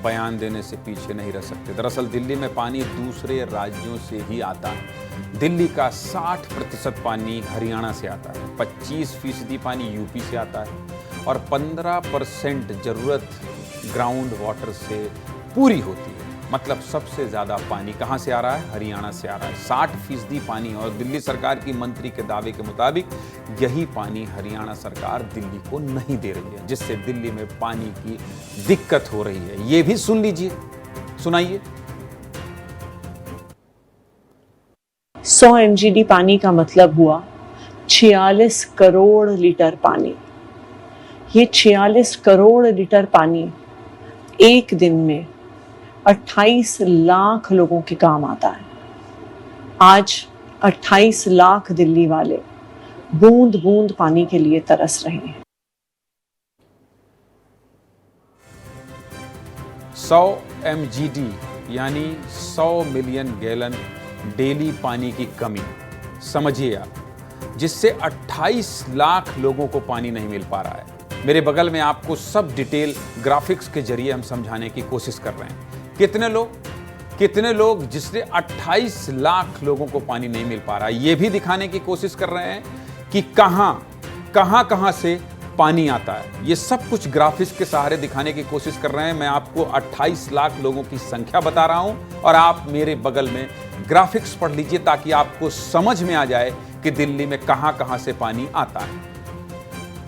बयान देने से पीछे नहीं रह सकते। दरअसल दिल्ली में पानी दूसरे राज्यों से ही आता है। दिल्ली का 60% पानी हरियाणा से आता है, 25% पानी यूपी से आता है और 15% जरूरत ग्राउंड वाटर से पूरी होती है। मतलब सबसे ज्यादा पानी कहां से आ रहा है? हरियाणा से आ रहा है, 60% पानी। और दिल्ली सरकार की मंत्री के दावे के मुताबिक यही पानी हरियाणा सरकार दिल्ली को नहीं दे रही है, जिससे दिल्ली में पानी की दिक्कत हो रही है। ये भी सुन लीजिए, सुनाइए। 100 MGD पानी का मतलब हुआ 46 करोड़ लीटर पानी। ये 46 करोड़ लीटर पानी एक दिन में 28 लाख लोगों के काम आता है। आज 28 लाख दिल्ली वाले बूंद बूंद पानी के लिए तरस रहे हैं। 100 MGD यानी 100 मिलियन गैलन डेली पानी की कमी, समझिए आप, जिससे 28 लाख लोगों को पानी नहीं मिल पा रहा है। मेरे बगल में आपको सब डिटेल ग्राफिक्स के जरिए हम समझाने की कोशिश कर रहे हैं। कितने लोग जिससे 28 लाख लोगों को पानी नहीं मिल पा रहा है, ये भी दिखाने की कोशिश कर रहे हैं कि कहां से पानी आता है। ये सब कुछ ग्राफिक्स के सहारे दिखाने की कोशिश कर रहे हैं। मैं आपको 28 लाख लोगों की संख्या बता रहा हूं और आप मेरे बगल में ग्राफिक्स पढ़ लीजिए ताकि आपको समझ में आ जाए कि दिल्ली में कहां से पानी आता है।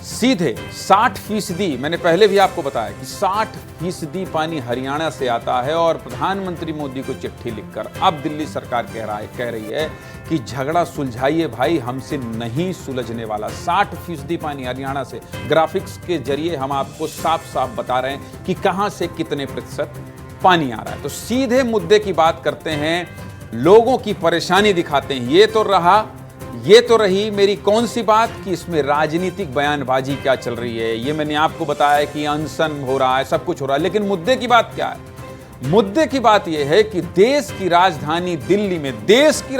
सीधे 60%, मैंने पहले भी आपको बताया कि 60% पानी हरियाणा से आता है। और प्रधानमंत्री मोदी को चिट्ठी लिखकर अब दिल्ली सरकार कह रही है कि झगड़ा सुलझाइए भाई, हमसे नहीं सुलझने वाला। 60% पानी हरियाणा से। ग्राफिक्स के जरिए हम आपको साफ साफ बता रहे हैं कि कहां से कितने प्रतिशत पानी आ रहा है। तो सीधे मुद्दे की बात करते हैं, लोगों की परेशानी दिखाते हैं। ये तो रही मेरी कौन सी बात कि इसमें राजनीतिक बयानबाजी क्या चल रही है। ये मैंने आपको बताया कि अनशन हो रहा है, सब कुछ हो रहा है, लेकिन मुद्दे की बात क्या है? मुद्दे की बात यह है कि देश की राजधानी दिल्ली में, देश की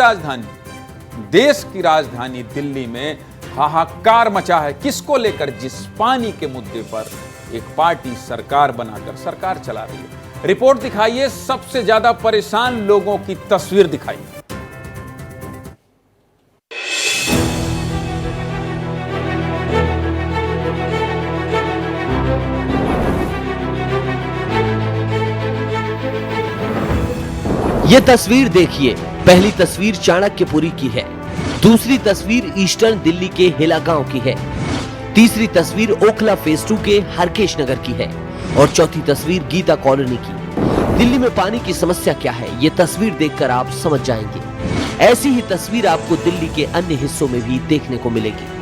राजधानी दिल्ली में हाहाकार मचा है। किसको लेकर? जिस पानी के मुद्दे पर एक पार्टी सरकार बनाकर सरकार चला रही है। रिपोर्ट दिखाइए, सबसे ज्यादा परेशान लोगों की तस्वीर दिखाइए। ये तस्वीर देखिए। पहली तस्वीर चाणक्यपुरी की है, दूसरी तस्वीर ईस्टर्न दिल्ली के हिला गांव की है, तीसरी तस्वीर ओखला फेज 2 के हरकेश नगर की है और चौथी तस्वीर गीता कॉलोनी की। दिल्ली में पानी की समस्या क्या है, ये तस्वीर देखकर आप समझ जाएंगे। ऐसी ही तस्वीर आपको दिल्ली के अन्य हिस्सों में भी देखने को मिलेगी।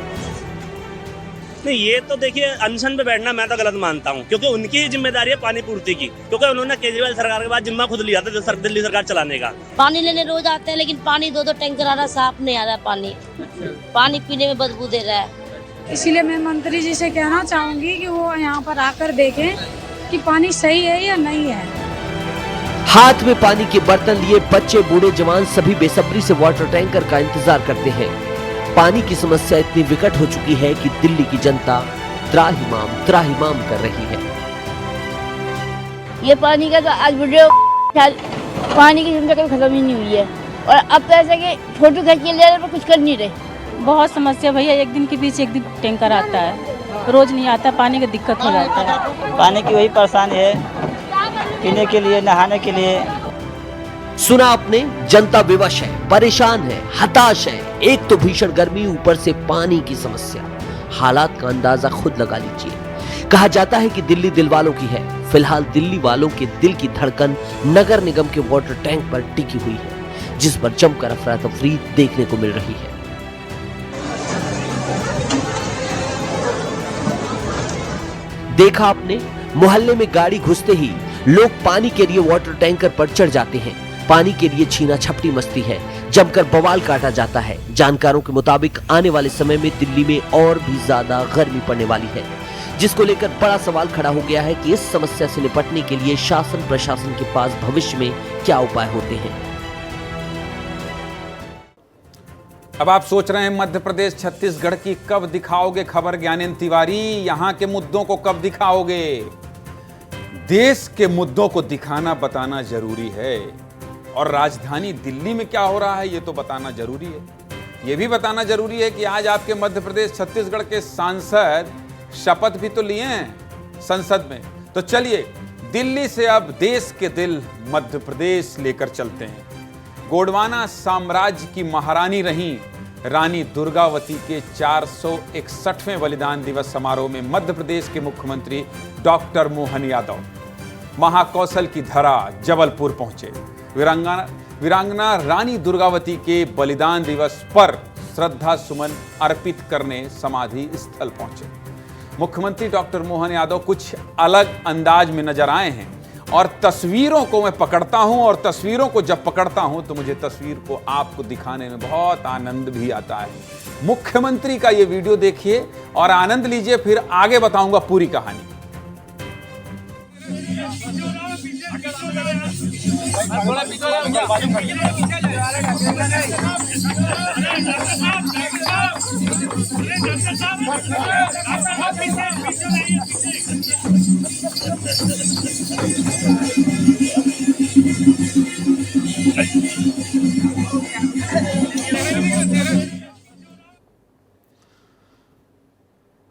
नहीं, ये तो देखिए अनशन पे बैठना मैं तो गलत मानता हूँ, क्योंकि उनकी ही जिम्मेदारी है पानी पूर्ति की, क्योंकि उन्होंने केजरीवाल सरकार के बाद जिम्मा खुद लिया था दिल्ली सरकार चलाने का। पानी लेने रोज आते हैं, लेकिन पानी 2-2 टैंकर आ रहा, साफ नहीं आ रहा पानी पीने में बदबू दे रहा है। इसीलिए मैं मंत्री जी से कहना चाहूंगी कि वो यहाँ पर आकर देखें कि पानी सही है या नहीं है। हाथ में पानी के बर्तन लिए बच्चे, बूढ़े, जवान सभी बेसब्री से वाटर टैंकर का इंतजार करते हैं। पानी की समस्या इतनी विकट हो चुकी है कि दिल्ली की जनता त्राहिमाम कर रही है। ये पानी का तो आज वीडियो पानी की समस्या कभी खत्म ही नहीं हुई है और अब तो ऐसा कि फोटो खींच के ले रहे पर कुछ कर नहीं रहे। बहुत समस्या भैया, एक दिन के पीछे एक दिन टैंकर आता है, रोज नहीं आता, पानी का दिक्कत हो जाता है। पानी की वही परेशानी है, पीने के लिए, नहाने के लिए। सुना आपने, जनता विवश है, परेशान है, हताश है। एक तो भीषण गर्मी, ऊपर से पानी की समस्या। हालात का अंदाजा खुद लगा लीजिए। कहा जाता है कि दिल्ली दिल वालों की है। फिलहाल दिल्ली वालों के दिल की धड़कन नगर निगम के वाटर टैंक पर टिकी हुई है, जिस पर जमकर अफरा तफरी देखने को मिल रही है। देखा आपने, मोहल्ले में गाड़ी घुसते ही लोग पानी के लिए वाटर टैंकर पर चढ़ जाते हैं। पानी के लिए छीना झपटी मस्ती है, जमकर बवाल काटा जाता है। जानकारों के मुताबिक आने वाले समय में दिल्ली में और भी ज्यादा गर्मी पड़ने वाली है, जिसको लेकर बड़ा सवाल खड़ा हो गया है कि इस समस्या से निपटने के लिए शासन प्रशासन के पास भविष्य में क्या उपाय होते हैं। अब आप सोच रहे हैं मध्य प्रदेश छत्तीसगढ़ की कब दिखाओगे खबर ज्ञानेंद्र तिवारी, यहां के मुद्दों को कब दिखाओगे? देश के मुद्दों को दिखाना बताना जरूरी है, और राजधानी दिल्ली में क्या हो रहा है ये तो बताना जरूरी है। ये भी बताना जरूरी है कि आज आपके मध्य प्रदेश छत्तीसगढ़ के सांसद शपथ भी तो लिए हैं संसद में। तो चलिए दिल्ली से अब देश के दिल मध्य प्रदेश लेकर चलते हैं। गोंडवाना साम्राज्य की महारानी रही रानी दुर्गावती के 461वें बलिदान दिवस समारोह में मध्य प्रदेश के मुख्यमंत्री डॉक्टर मोहन यादव महाकौशल की धरा जबलपुर पहुंचे। वीरांगना रानी दुर्गावती के बलिदान दिवस पर श्रद्धा सुमन अर्पित करने समाधि स्थल पहुंचे। मुख्यमंत्री डॉक्टर मोहन यादव कुछ अलग अंदाज में नजर आए हैं, और तस्वीरों को मैं पकड़ता हूं, और तस्वीरों को जब पकड़ता हूं तो मुझे तस्वीर को आपको दिखाने में बहुत आनंद भी आता है। मुख्यमंत्री का ये वीडियो देखिए और आनंद लीजिए, फिर आगे बताऊंगा पूरी कहानी।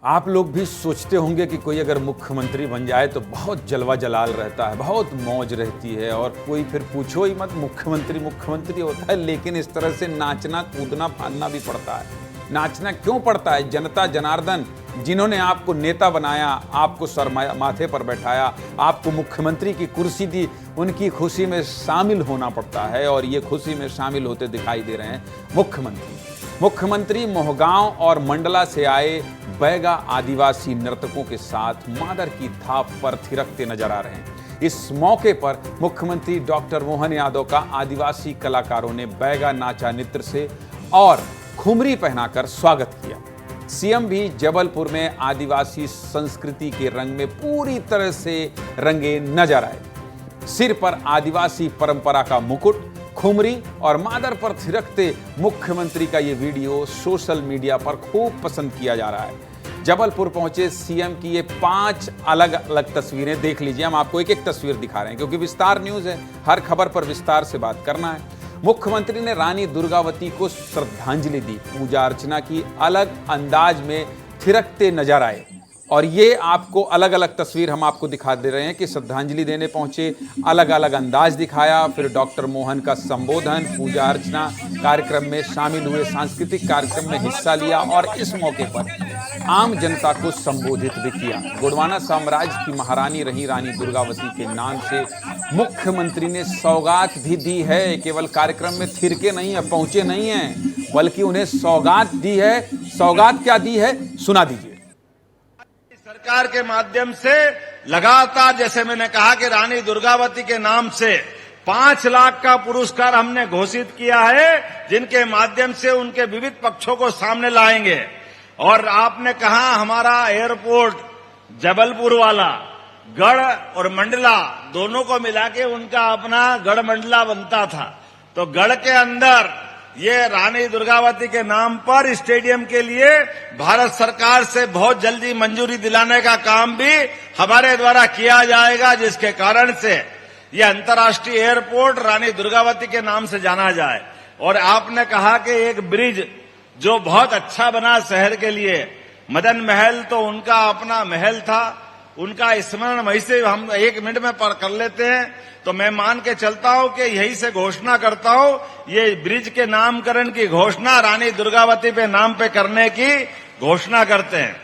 आप लोग भी सोचते होंगे कि कोई अगर मुख्यमंत्री बन जाए तो बहुत जलवा जलाल रहता है, बहुत मौज रहती है, और कोई फिर पूछो ही मत, मुख्यमंत्री मुख्यमंत्री होता है। लेकिन इस तरह से नाचना कूदना फानना भी पड़ता है। नाचना क्यों पड़ता है? जनता जनार्दन जिन्होंने आपको नेता बनाया, आपको सर माथे पर बैठाया, आपको मुख्यमंत्री की कुर्सी दी, उनकी खुशी में शामिल होना पड़ता है, और ये खुशी में शामिल होते दिखाई दे रहे हैं मुख्यमंत्री मोहगांव और मंडला से आए बैगा आदिवासी नर्तकों के साथ मादर की थाप पर थिरकते नजर आ रहे हैं। इस मौके पर मुख्यमंत्री डॉक्टर मोहन यादव का आदिवासी कलाकारों ने बैगा नाचा नृत्य से और खुमरी पहनाकर स्वागत किया। सीएम भी जबलपुर में आदिवासी संस्कृति के रंग में पूरी तरह से रंगे नजर आए। सिर पर आदिवासी परंपरा का मुकुट, खुमरी और मादर पर थिरकते मुख्यमंत्री का ये वीडियो सोशल मीडिया पर खूब पसंद किया जा रहा है। जबलपुर पहुंचे सीएम की ये 5 अलग अलग तस्वीरें देख लीजिए। हम आपको एक एक तस्वीर दिखा रहे हैं क्योंकि विस्तार न्यूज है, हर खबर पर विस्तार से बात करना है। मुख्यमंत्री ने रानी दुर्गावती को श्रद्धांजलि दी, पूजा अर्चना की, अलग अंदाज में थिरकते नजर आए। और ये आपको अलग अलग तस्वीर हम आपको दिखा दे रहे हैं कि श्रद्धांजलि देने पहुंचे, अलग अलग अंदाज दिखाया, फिर डॉक्टर मोहन का संबोधन, पूजा अर्चना कार्यक्रम में शामिल हुए, सांस्कृतिक कार्यक्रम में हिस्सा लिया और इस मौके पर आम जनता को संबोधित भी किया। गोंडवाना साम्राज्य की महारानी रही रानी दुर्गावती के नाम से मुख्यमंत्री ने सौगात भी दी है। केवल कार्यक्रम में थिरके नहीं है, पहुंचे नहीं हैं, बल्कि उन्हें सौगात दी है। सौगात क्या दी है, सुना दीजिए। सरकार के माध्यम से लगातार, जैसे मैंने कहा कि रानी दुर्गावती के नाम से 5 लाख का पुरस्कार हमने घोषित किया है, जिनके माध्यम से उनके विविध पक्षों को सामने लाएंगे। और आपने कहा हमारा एयरपोर्ट जबलपुर वाला गढ़ और मंडला दोनों को मिला के उनका अपना गढ़ मंडला बनता था, तो गढ़ के अंदर ये रानी दुर्गावती के नाम पर स्टेडियम के लिए भारत सरकार से बहुत जल्दी मंजूरी दिलाने का काम भी हमारे द्वारा किया जाएगा, जिसके कारण से ये अंतर्राष्ट्रीय एयरपोर्ट रानी दुर्गावती के नाम से जाना जाए। और आपने कहा कि एक ब्रिज जो बहुत अच्छा बना शहर के लिए, मदन महल तो उनका अपना महल था, उनका स्मरण वहीं से हम 1 मिनट में कर लेते हैं। तो मैं मान के चलता हूं कि यही से घोषणा करता हूं, ये ब्रिज के नामकरण की घोषणा रानी दुर्गावती पे नाम पे करने की घोषणा करते हैं।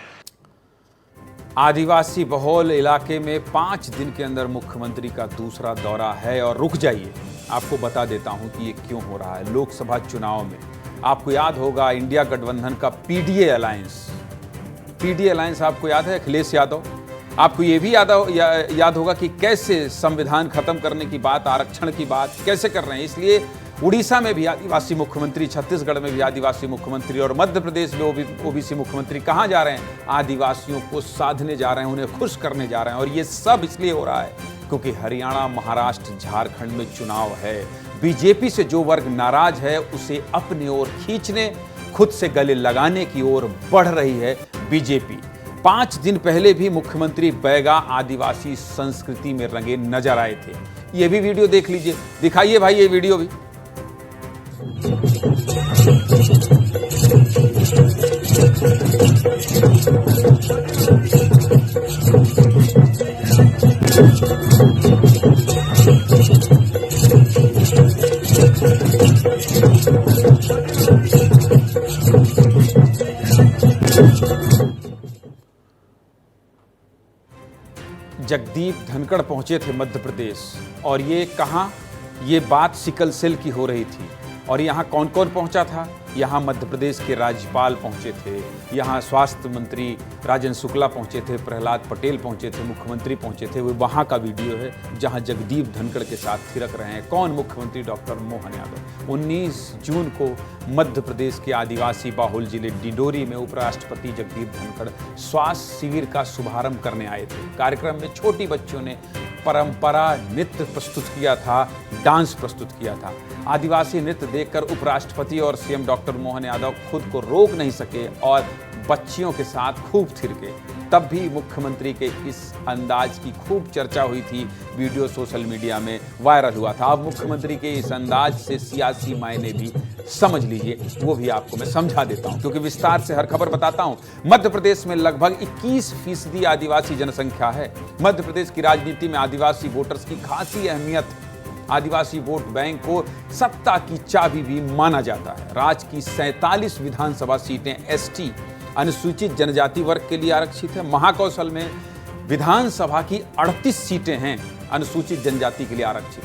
आदिवासी बहुल इलाके में 5 दिन के अंदर मुख्यमंत्री का दूसरा दौरा है। और रुक जाइए, आपको बता देता हूं कि ये क्यों हो रहा है। लोकसभा चुनाव में आपको याद होगा इंडिया गठबंधन का पीडीए अलायंस आपको याद है, अखिलेश यादव। आपको ये भी याद होगा कि कैसे संविधान खत्म करने की बात, आरक्षण की बात कैसे कर रहे हैं। इसलिए उड़ीसा में भी आदिवासी मुख्यमंत्री, छत्तीसगढ़ में भी आदिवासी मुख्यमंत्री और मध्य प्रदेश में ओबीसी मुख्यमंत्री कहाँ जा रहे हैं? आदिवासियों को साधने जा रहे हैं, उन्हें खुश करने जा रहे हैं। और ये सब इसलिए हो रहा है क्योंकि हरियाणा, महाराष्ट्र, झारखंड में चुनाव है। बीजेपी से जो वर्ग नाराज है उसे अपनी ओर खींचने, खुद से गले लगाने की ओर बढ़ रही है बीजेपी। 5 दिन पहले भी मुख्यमंत्री बैगा आदिवासी संस्कृति में रंगे नजर आए थे। ये भी वीडियो देख लीजिए, दिखाइए भाई ये वीडियो भी। जगदीप धनखड़ पहुंचे थे मध्य प्रदेश, और ये कहां, ये बात सिकल सेल की हो रही थी। और यहाँ कौन कौन पहुंचा था? यहाँ मध्य प्रदेश के राज्यपाल पहुंचे थे, यहाँ स्वास्थ्य मंत्री राजेंद्र शुक्ला पहुंचे थे, प्रहलाद पटेल पहुंचे थे, मुख्यमंत्री पहुंचे थे। वो वहाँ का वीडियो है जहाँ जगदीप धनखड़ के साथ थिरक रहे हैं। कौन? मुख्यमंत्री डॉक्टर मोहन यादव। 19 जून को मध्य प्रदेश के आदिवासी बाहुल जिले डिंडोरी में उपराष्ट्रपति जगदीप धनखड़ स्वास्थ्य शिविर का शुभारंभ करने आए थे। कार्यक्रम में छोटी बच्चियों ने परंपरा नृत्य प्रस्तुत किया था, डांस प्रस्तुत किया था। आदिवासी नृत्य देखकर उपराष्ट्रपति और सीएम डॉक्टर मोहन यादव खुद को रोक नहीं सके और बच्चियों के साथ खूब थिरके। तब भी मुख्यमंत्री के इस अंदाज की खूब चर्चा हुई थी, वीडियो सोशल मीडिया में वायरल हुआ था। अब मुख्यमंत्री के इस अंदाज से सियासी मायने भी समझ लीजिए, वो भी आपको मैं समझा देता हूं, क्योंकि विस्तार से हर खबर बताता हूं। मध्य प्रदेश में लगभग 21% आदिवासी जनसंख्या है। मध्य प्रदेश की राजनीति में आदिवासी वोटर्स की खासी अहमियत है। आदिवासी वोट बैंक को सत्ता की चाबी भी माना जाता है। राज्य की 47 विधानसभा सीटें एसटी अनुसूचित जनजाति वर्ग के लिए आरक्षित है। महाकौशल में विधानसभा की 38 सीटें हैं अनुसूचित जनजाति के लिए आरक्षित,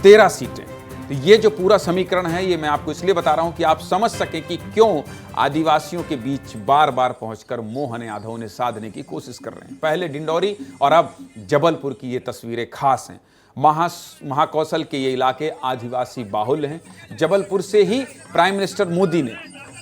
13 सीटें। तो ये जो पूरा समीकरण है, ये मैं आपको इसलिए बता रहा हूं कि आप समझ सकें कि क्यों आदिवासियों के बीच बार बार पहुंचकर मोहन यादव ने साधने की कोशिश कर रहे हैं। पहले डिंडोरी और अब जबलपुर की ये तस्वीरें खास हैं। महाकौशल के ये इलाके आदिवासी बाहुल हैं। जबलपुर से ही प्राइम मिनिस्टर मोदी ने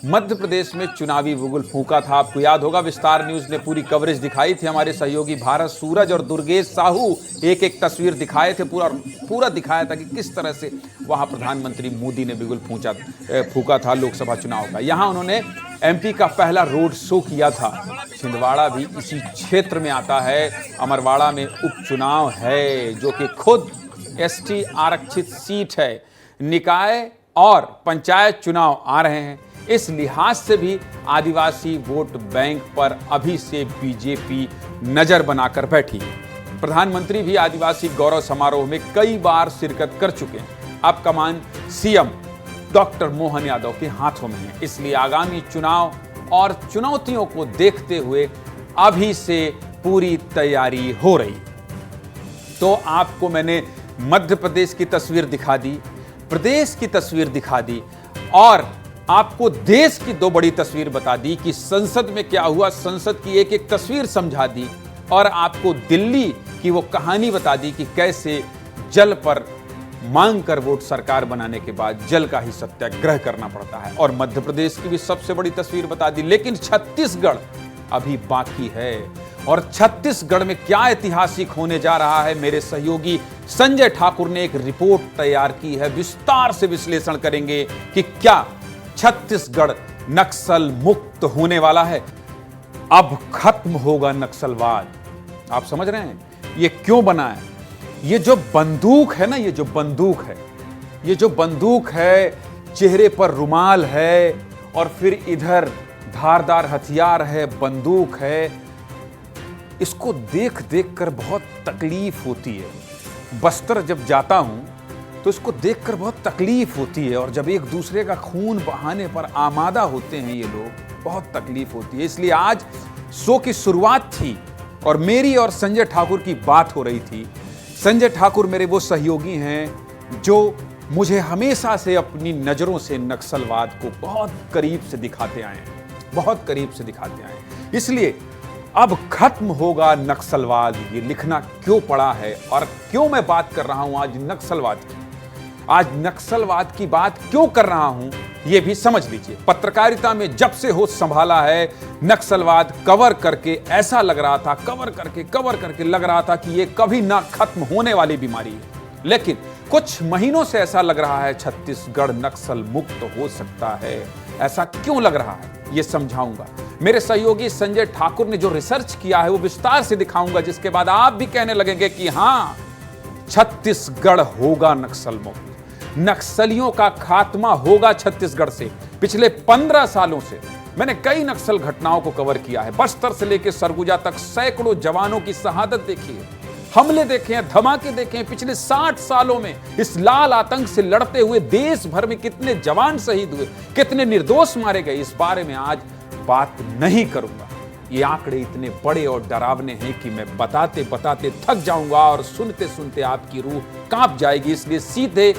मध्य प्रदेश में चुनावी बुगुल फूंका था। आपको याद होगा, विस्तार न्यूज ने पूरी कवरेज दिखाई थी। हमारे सहयोगी भारत सूरज और दुर्गेश साहू एक एक तस्वीर दिखाए थे, पूरा दिखाया था कि किस तरह से वहां प्रधानमंत्री मोदी ने बिगुल फूंका था लोकसभा चुनाव का। यहां उन्होंने एमपी का पहला रोड शो किया था। छिंदवाड़ा भी इसी क्षेत्र में आता है। अमरवाड़ा में उपचुनाव है, जो कि खुद एसटी आरक्षित सीट है। निकाय और पंचायत चुनाव आ रहे हैं। इस लिहाज से भी आदिवासी वोट बैंक पर अभी से बीजेपी नजर बनाकर बैठी है। प्रधानमंत्री भी आदिवासी गौरव समारोह में कई बार शिरकत कर चुके हैं। अब कमान सीएम डॉक्टर मोहन यादव के हाथों में है, इसलिए आगामी चुनाव और चुनौतियों को देखते हुए अभी से पूरी तैयारी हो रही। तो आपको मैंने मध्य प्रदेश की तस्वीर दिखा दी, प्रदेश की तस्वीर दिखा दी, और आपको देश की 2 बड़ी तस्वीर बता दी कि संसद में क्या हुआ, संसद की एक एक तस्वीर समझा दी, और आपको दिल्ली की वो कहानी बता दी कि कैसे जल पर मांग कर वोट सरकार बनाने के बाद जल का ही सत्याग्रह करना पड़ता है। और मध्य प्रदेश की भी सबसे बड़ी तस्वीर बता दी। लेकिन छत्तीसगढ़ अभी बाकी है, और छत्तीसगढ़ में क्या ऐतिहासिक होने जा रहा है, मेरे सहयोगी संजय ठाकुर ने एक रिपोर्ट तैयार की है। विस्तार से विश्लेषण करेंगे कि क्या छत्तीसगढ़ नक्सल मुक्त होने वाला है। अब खत्म होगा नक्सलवाद। आप समझ रहे हैं ये क्यों बना है? ये जो बंदूक है ना, ये जो बंदूक है, चेहरे पर रुमाल है और फिर इधर धारदार हथियार है, बंदूक है, इसको देख देख कर बहुत तकलीफ होती है। बस्तर जब जाता हूं तो इसको देखकर बहुत तकलीफ होती है, और जब एक दूसरे का खून बहाने पर आमादा होते हैं ये लोग, बहुत तकलीफ होती है। इसलिए आज शो की शुरुआत थी और मेरी और संजय ठाकुर की बात हो रही थी। संजय ठाकुर मेरे वो सहयोगी हैं जो मुझे हमेशा से अपनी नजरों से नक्सलवाद को बहुत करीब से दिखाते आए हैं, बहुत करीब से दिखाते आए हैं। इसलिए अब खत्म होगा नक्सलवाद, ये लिखना क्यों पड़ा है और क्यों मैं बात कर रहा हूं आज नक्सलवाद की, आज नक्सलवाद की बात क्यों कर रहा हूं, ये भी समझ लीजिए। पत्रकारिता में जब से होश संभाला है, नक्सलवाद कवर करके ऐसा लग रहा था, कवर करके लग रहा था कि ये कभी ना खत्म होने वाली बीमारी है। लेकिन कुछ महीनों से ऐसा लग रहा है छत्तीसगढ़ नक्सल मुक्त हो सकता है। ऐसा क्यों लग रहा है, यह समझाऊंगा। मेरे सहयोगी संजय ठाकुर ने जो रिसर्च किया है वो विस्तार से दिखाऊंगा, जिसके बाद आप भी कहने लगेंगे कि हां, छत्तीसगढ़ होगा नक्सल मुक्त, नक्सलियों का खात्मा होगा छत्तीसगढ़ से। पिछले 15 सालों से मैंने कई नक्सल घटनाओं को कवर किया है। बस्तर से लेकर सरगुजा तक सैकड़ों जवानों की शहादत देखी है, हमले देखे हैं, धमाके देखे हैं। पिछले 60 सालों में इस लाल आतंक से लड़ते हुए देश भर में कितने जवान शहीद हुए, कितने निर्दोष मारे गए, इस बारे में आज बात नहीं करूंगा। ये आंकड़े इतने बड़े और डरावने हैं कि मैं बताते बताते थक जाऊंगा और सुनते सुनते आपकी रूह कांप जाएगी। इसलिए सीधे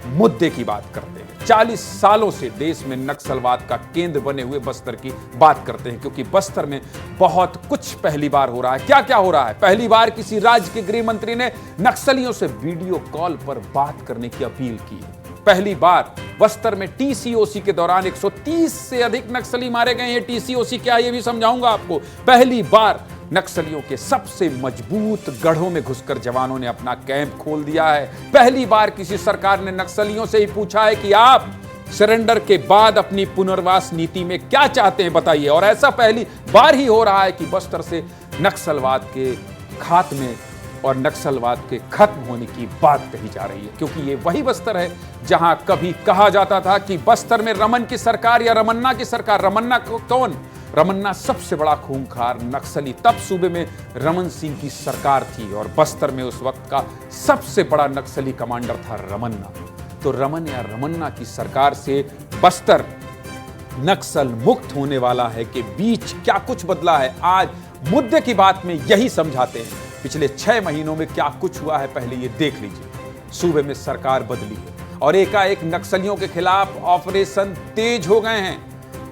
मुद्दे की बात करते हैं। 40 सालों से देश में नक्सलवाद का केंद्र बने हुए बस्तर की बात करते हैं, क्योंकि बस्तर में बहुत कुछ पहली बार हो रहा है। क्या क्या हो रहा है? पहली बार किसी राज्य के गृह मंत्री ने नक्सलियों से वीडियो कॉल पर बात करने की अपील की है। पहली बार बस्तर में टीसीओसी के दौरान 130 से अधिक नक्सली मारे गए हैं। टीसीओसी क्या, ये भी समझाऊंगा आपको। पहली बार नक्सलियों के सबसे मजबूत गढ़ों में घुसकर जवानों ने अपना कैंप खोल दिया है। पहली बार किसी सरकार ने नक्सलियों से ही पूछा है कि आप सरेंडर के बाद अपनी पुनर्वास नीति में क्या चाहते हैं, बताइए। और ऐसा पहली बार ही हो रहा है कि बस्तर से नक्सलवाद के खात्मे और नक्सलवाद के खत्म होने की बात कही जा रही है, क्योंकि ये वही बस्तर है जहां कभी कहा जाता था कि बस्तर में रमन की सरकार या रमन्ना की सरकार। रमन्ना कौन? रमन्ना सबसे बड़ा खूंखार नक्सली। तब सूबे में रमन सिंह की सरकार थी और बस्तर में उस वक्त का सबसे बड़ा नक्सली कमांडर था रमन्ना। तो रमन या रमन्ना की सरकार से बस्तर नक्सल मुक्त होने वाला है के बीच क्या कुछ बदला है, आज मुद्दे की बात में यही समझाते हैं। पिछले 6 महीनों में क्या कुछ हुआ है, पहले ये देख लीजिए। सूबे में सरकार बदली है और एकाएक नक्सलियों के खिलाफ ऑपरेशन तेज हो गए हैं।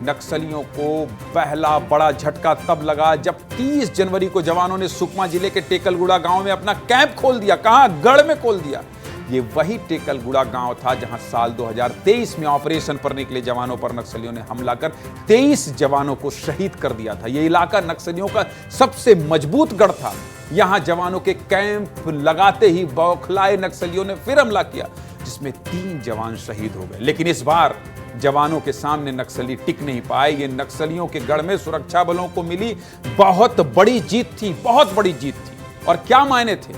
नक्सलियों को पहला बड़ा झटका तब लगा जब 30 जनवरी को जवानों ने सुकमा जिले के टेकलगुड़ा गांव में अपना कैंप खोल दिया। कहां? गढ़ में खोल दिया। ये वही टेकलगुड़ा गांव था जहां साल 2023 में ऑपरेशन पर निकले जवानों पर नक्सलियों ने हमला कर 23 जवानों को शहीद कर दिया था। यह इलाका नक्सलियों का सबसे मजबूत गढ़ था। यहां जवानों के कैंप लगाते ही बौखलाए नक्सलियों ने फिर हमला किया, जिसमें 3 जवान शहीद हो गए। लेकिन इस बार जवानों के सामने नक्सली टिक नहीं पाए। ये नक्सलियों के गढ़ में सुरक्षा बलों को मिली बहुत बड़ी जीत थी, बहुत बड़ी जीत थी। और क्या मायने थे,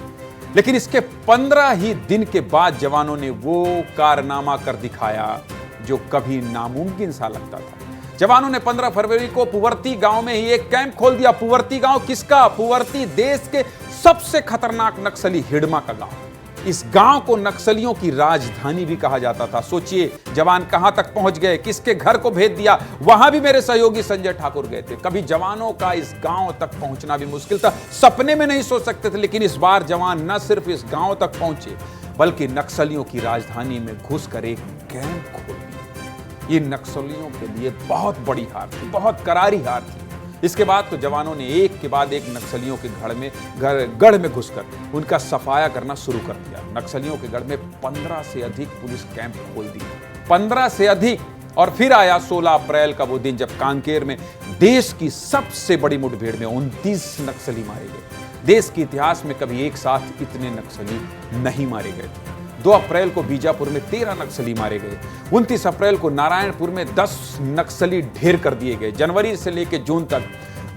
लेकिन इसके 15 ही दिन के बाद जवानों ने वो कारनामा कर दिखाया जो कभी नामुमकिन सा लगता था। जवानों ने 15 फरवरी को पुवर्ती गांव में ही एक कैंप खोल दिया। पुवर्ती गांव किसका? पुवर्ती देश के सबसे खतरनाक नक्सली हिडमा का गांव। इस गांव को नक्सलियों की राजधानी भी कहा जाता था। सोचिए जवान कहां तक पहुंच गए, किसके घर को भेज दिया। वहां भी मेरे सहयोगी संजय ठाकुर गए थे। कभी जवानों का इस गांव तक पहुंचना भी मुश्किल था, सपने में नहीं सोच सकते थे। लेकिन इस बार जवान न सिर्फ इस गांव तक पहुंचे, बल्कि नक्सलियों की राजधानी में घुसकर एक कैंप खोल दिया। ये नक्सलियों के लिए बहुत बड़ी हार थी, बहुत करारी हार थी। इसके बाद तो जवानों ने एक के बाद एक नक्सलियों के गढ़ में घुसकर उनका सफाया करना शुरू कर दिया। नक्सलियों के गढ़ में 15 से अधिक पुलिस कैंप खोल दिए, 15 से अधिक। और फिर आया 16 अप्रैल का वो दिन जब कांकेर में देश की सबसे बड़ी मुठभेड़ में 29 नक्सली मारे गए। देश के इतिहास में कभी एक साथ इतने नक्सली नहीं मारे गए थे। 2 अप्रैल को बीजापुर में 13 नक्सली मारे गए। 29 अप्रैल को नारायणपुर में 10 नक्सली ढेर कर दिए गए। जनवरी से लेकर जून तक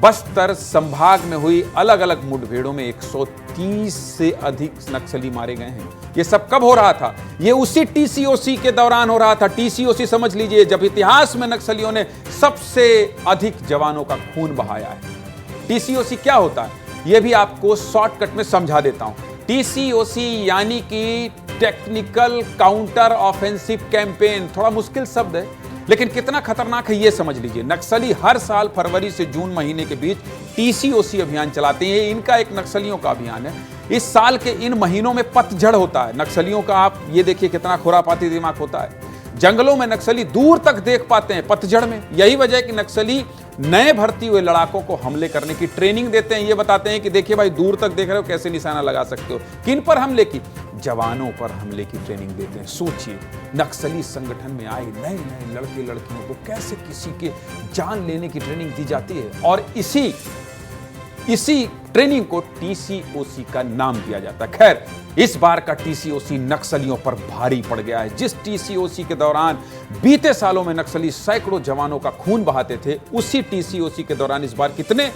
बस्तर संभाग में हुई अलग अलग मुठभेड़ों में 130 से अधिक नक्सली मारे गए हैं। ये सब कब हो रहा था? ये उसी टीसीओसी के दौरान हो रहा था। टीसीओसी समझ लीजिए, जब इतिहास में नक्सलियों ने सबसे अधिक जवानों का खून बहाया है। टीसीओसी क्या होता है, यह भी आपको शॉर्टकट में समझा देता हूं। टीसीओसी यानी कि टेक्निकल काउंटर ऑफेंसिव कैंपेन। थोड़ा मुश्किल शब्द है, लेकिन कितना खतरनाक है ये समझ लीजिए। नक्सली हर साल फरवरी से जून महीने के बीच टीसीओसी अभियान चलाते हैं। इनका एक नक्सलियों का अभियान है। इस साल के इन महीनों में पतझड़ होता है नक्सलियों का। आप ये देखिए कितना खुरापाती दिमाग होता है। जंगलों में नक्सली दूर तक देख पाते हैं पतझड़ में। यही वजह है कि नक्सली नए भर्ती हुए लड़ाकों को हमले करने की ट्रेनिंग देते हैं। ये बताते हैं कि देखिए भाई, दूर तक देख रहे हो, कैसे निशाना लगा सकते हो। किन पर हमले की? जवानों पर हमले की ट्रेनिंग देते हैं। सोचिए, नक्सली संगठन में आए नए नए लड़के लड़कियों को कैसे किसी के जान लेने की ट्रेनिंग दी जाती है। और इसी ट्रेनिंग को टीसीओसी का नाम दिया जाता है। खैर, इस बार का टीसीओसी नक्सलियों पर भारी पड़ गया है। जिस टीसीओसी के दौरान बीते सालों में नक्सली सैकड़ों जवानों का खून बहाते थे, उसी टीसीओसी के दौरान इस बार कितने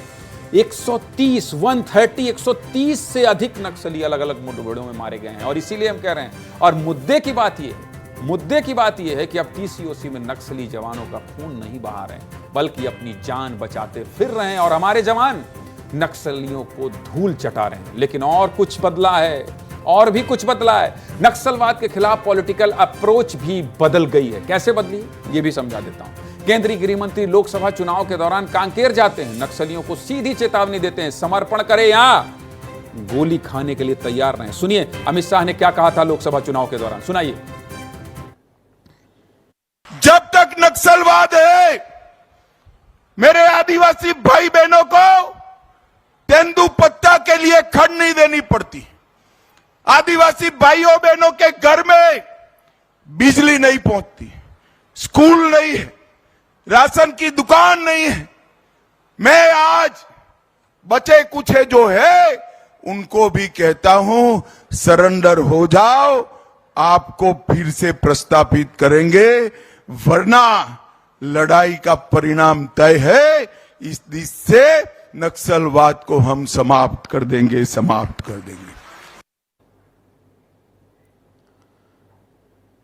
130 से अधिक नक्सली अलग अलग मुठभेड़ों में मारे गए हैं। और इसीलिए हम कह रहे हैं, और मुद्दे की बात यह है कि अब टीसीओसी में नक्सली जवानों का खून नहीं बहा रहे हैं, बल्कि अपनी जान बचाते फिर रहे हैं और हमारे जवान नक्सलियों को धूल चटा रहे हैं। लेकिन और कुछ बदला है, और भी कुछ बदला है। नक्सलवाद के खिलाफ पॉलिटिकल अप्रोच भी बदल गई है। कैसे बदली, ये भी समझा देता हूं। केंद्रीय गृह मंत्री लोकसभा चुनाव के दौरान कांकेर जाते हैं, नक्सलियों को सीधी चेतावनी देते हैं, समर्पण करें या गोली खाने के लिए तैयार रहें। सुनिए अमित शाह ने क्या कहा था लोकसभा चुनाव के दौरान, सुनाइए। जब तक नक्सलवाद है, मेरे आदिवासी भाई बहनों को तेंदुपत्ता के लिए खड़ नहीं देनी पड़ती। आदिवासी भाइयों बहनों के घर में बिजली नहीं पहुंचती, स्कूल नहीं है, राशन की दुकान नहीं है। मैं आज बचे कुछ जो है उनको भी कहता हूं, सरेंडर हो जाओ, आपको फिर से प्रस्तापित करेंगे, वरना लड़ाई का परिणाम तय है। इस दिश से नक्सलवाद को हम समाप्त कर देंगे।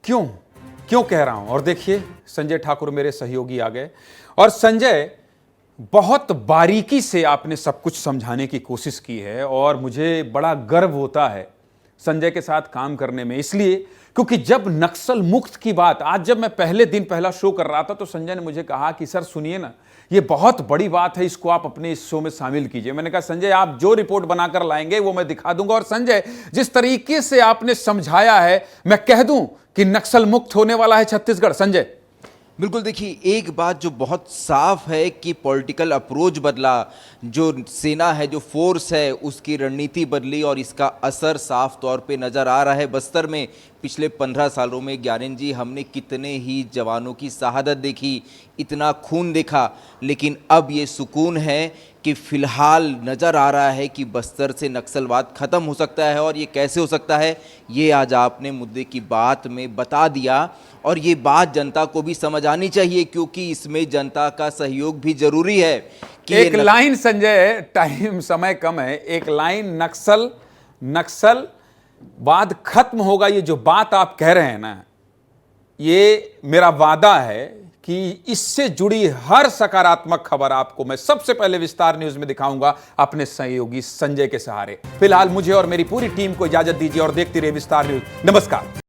क्यों कह रहा हूं? और देखिए, संजय ठाकुर मेरे सहयोगी आ गए, और संजय बहुत बारीकी से आपने सब कुछ समझाने की कोशिश की है, और मुझे बड़ा गर्व होता है संजय के साथ काम करने में। इसलिए क्योंकि जब नक्सल मुक्त की बात, आज जब मैं पहला शो कर रहा था, तो संजय ने मुझे कहा कि सर सुनिए ना, ये बहुत बड़ी बात है, इसको आप अपने इस शो में शामिल कीजिए। मैंने कहा संजय, आप जो रिपोर्ट बनाकर लाएंगे वो मैं दिखा दूंगा। और संजय, जिस तरीके से आपने समझाया है, मैं कह दूं कि नक्सल मुक्त होने वाला है छत्तीसगढ़। संजय, बिल्कुल, देखिए एक बात जो बहुत साफ है कि पॉलिटिकल अप्रोच बदला, जो सेना है, जो फोर्स है, उसकी रणनीति बदली, और इसका असर साफ तौर पे नज़र आ रहा है। बस्तर में पिछले 15 सालों में ज्ञानेंद्र जी हमने कितने ही जवानों की शहादत देखी, इतना खून देखा, लेकिन अब ये सुकून है कि फिलहाल नज़र आ रहा है कि बस्तर से नक्सलवाद ख़त्म हो सकता है। और ये कैसे हो सकता है, ये आज आपने मुद्दे की बात में बता दिया, और ये बात जनता को भी समझ आनी चाहिए, क्योंकि इसमें जनता का सहयोग भी जरूरी है। कि एक लाइन संजय, टाइम समय कम है, एक लाइन, नक्सलवाद खत्म होगा, ये जो बात आप कह रहे हैं ना, ये मेरा वादा है कि इससे जुड़ी हर सकारात्मक खबर आपको मैं सबसे पहले विस्तार न्यूज में दिखाऊंगा, अपने सहयोगी संजय के सहारे। फिलहाल मुझे और मेरी पूरी टीम को इजाजत दीजिए, और देखते रहिए विस्तार न्यूज। नमस्कार।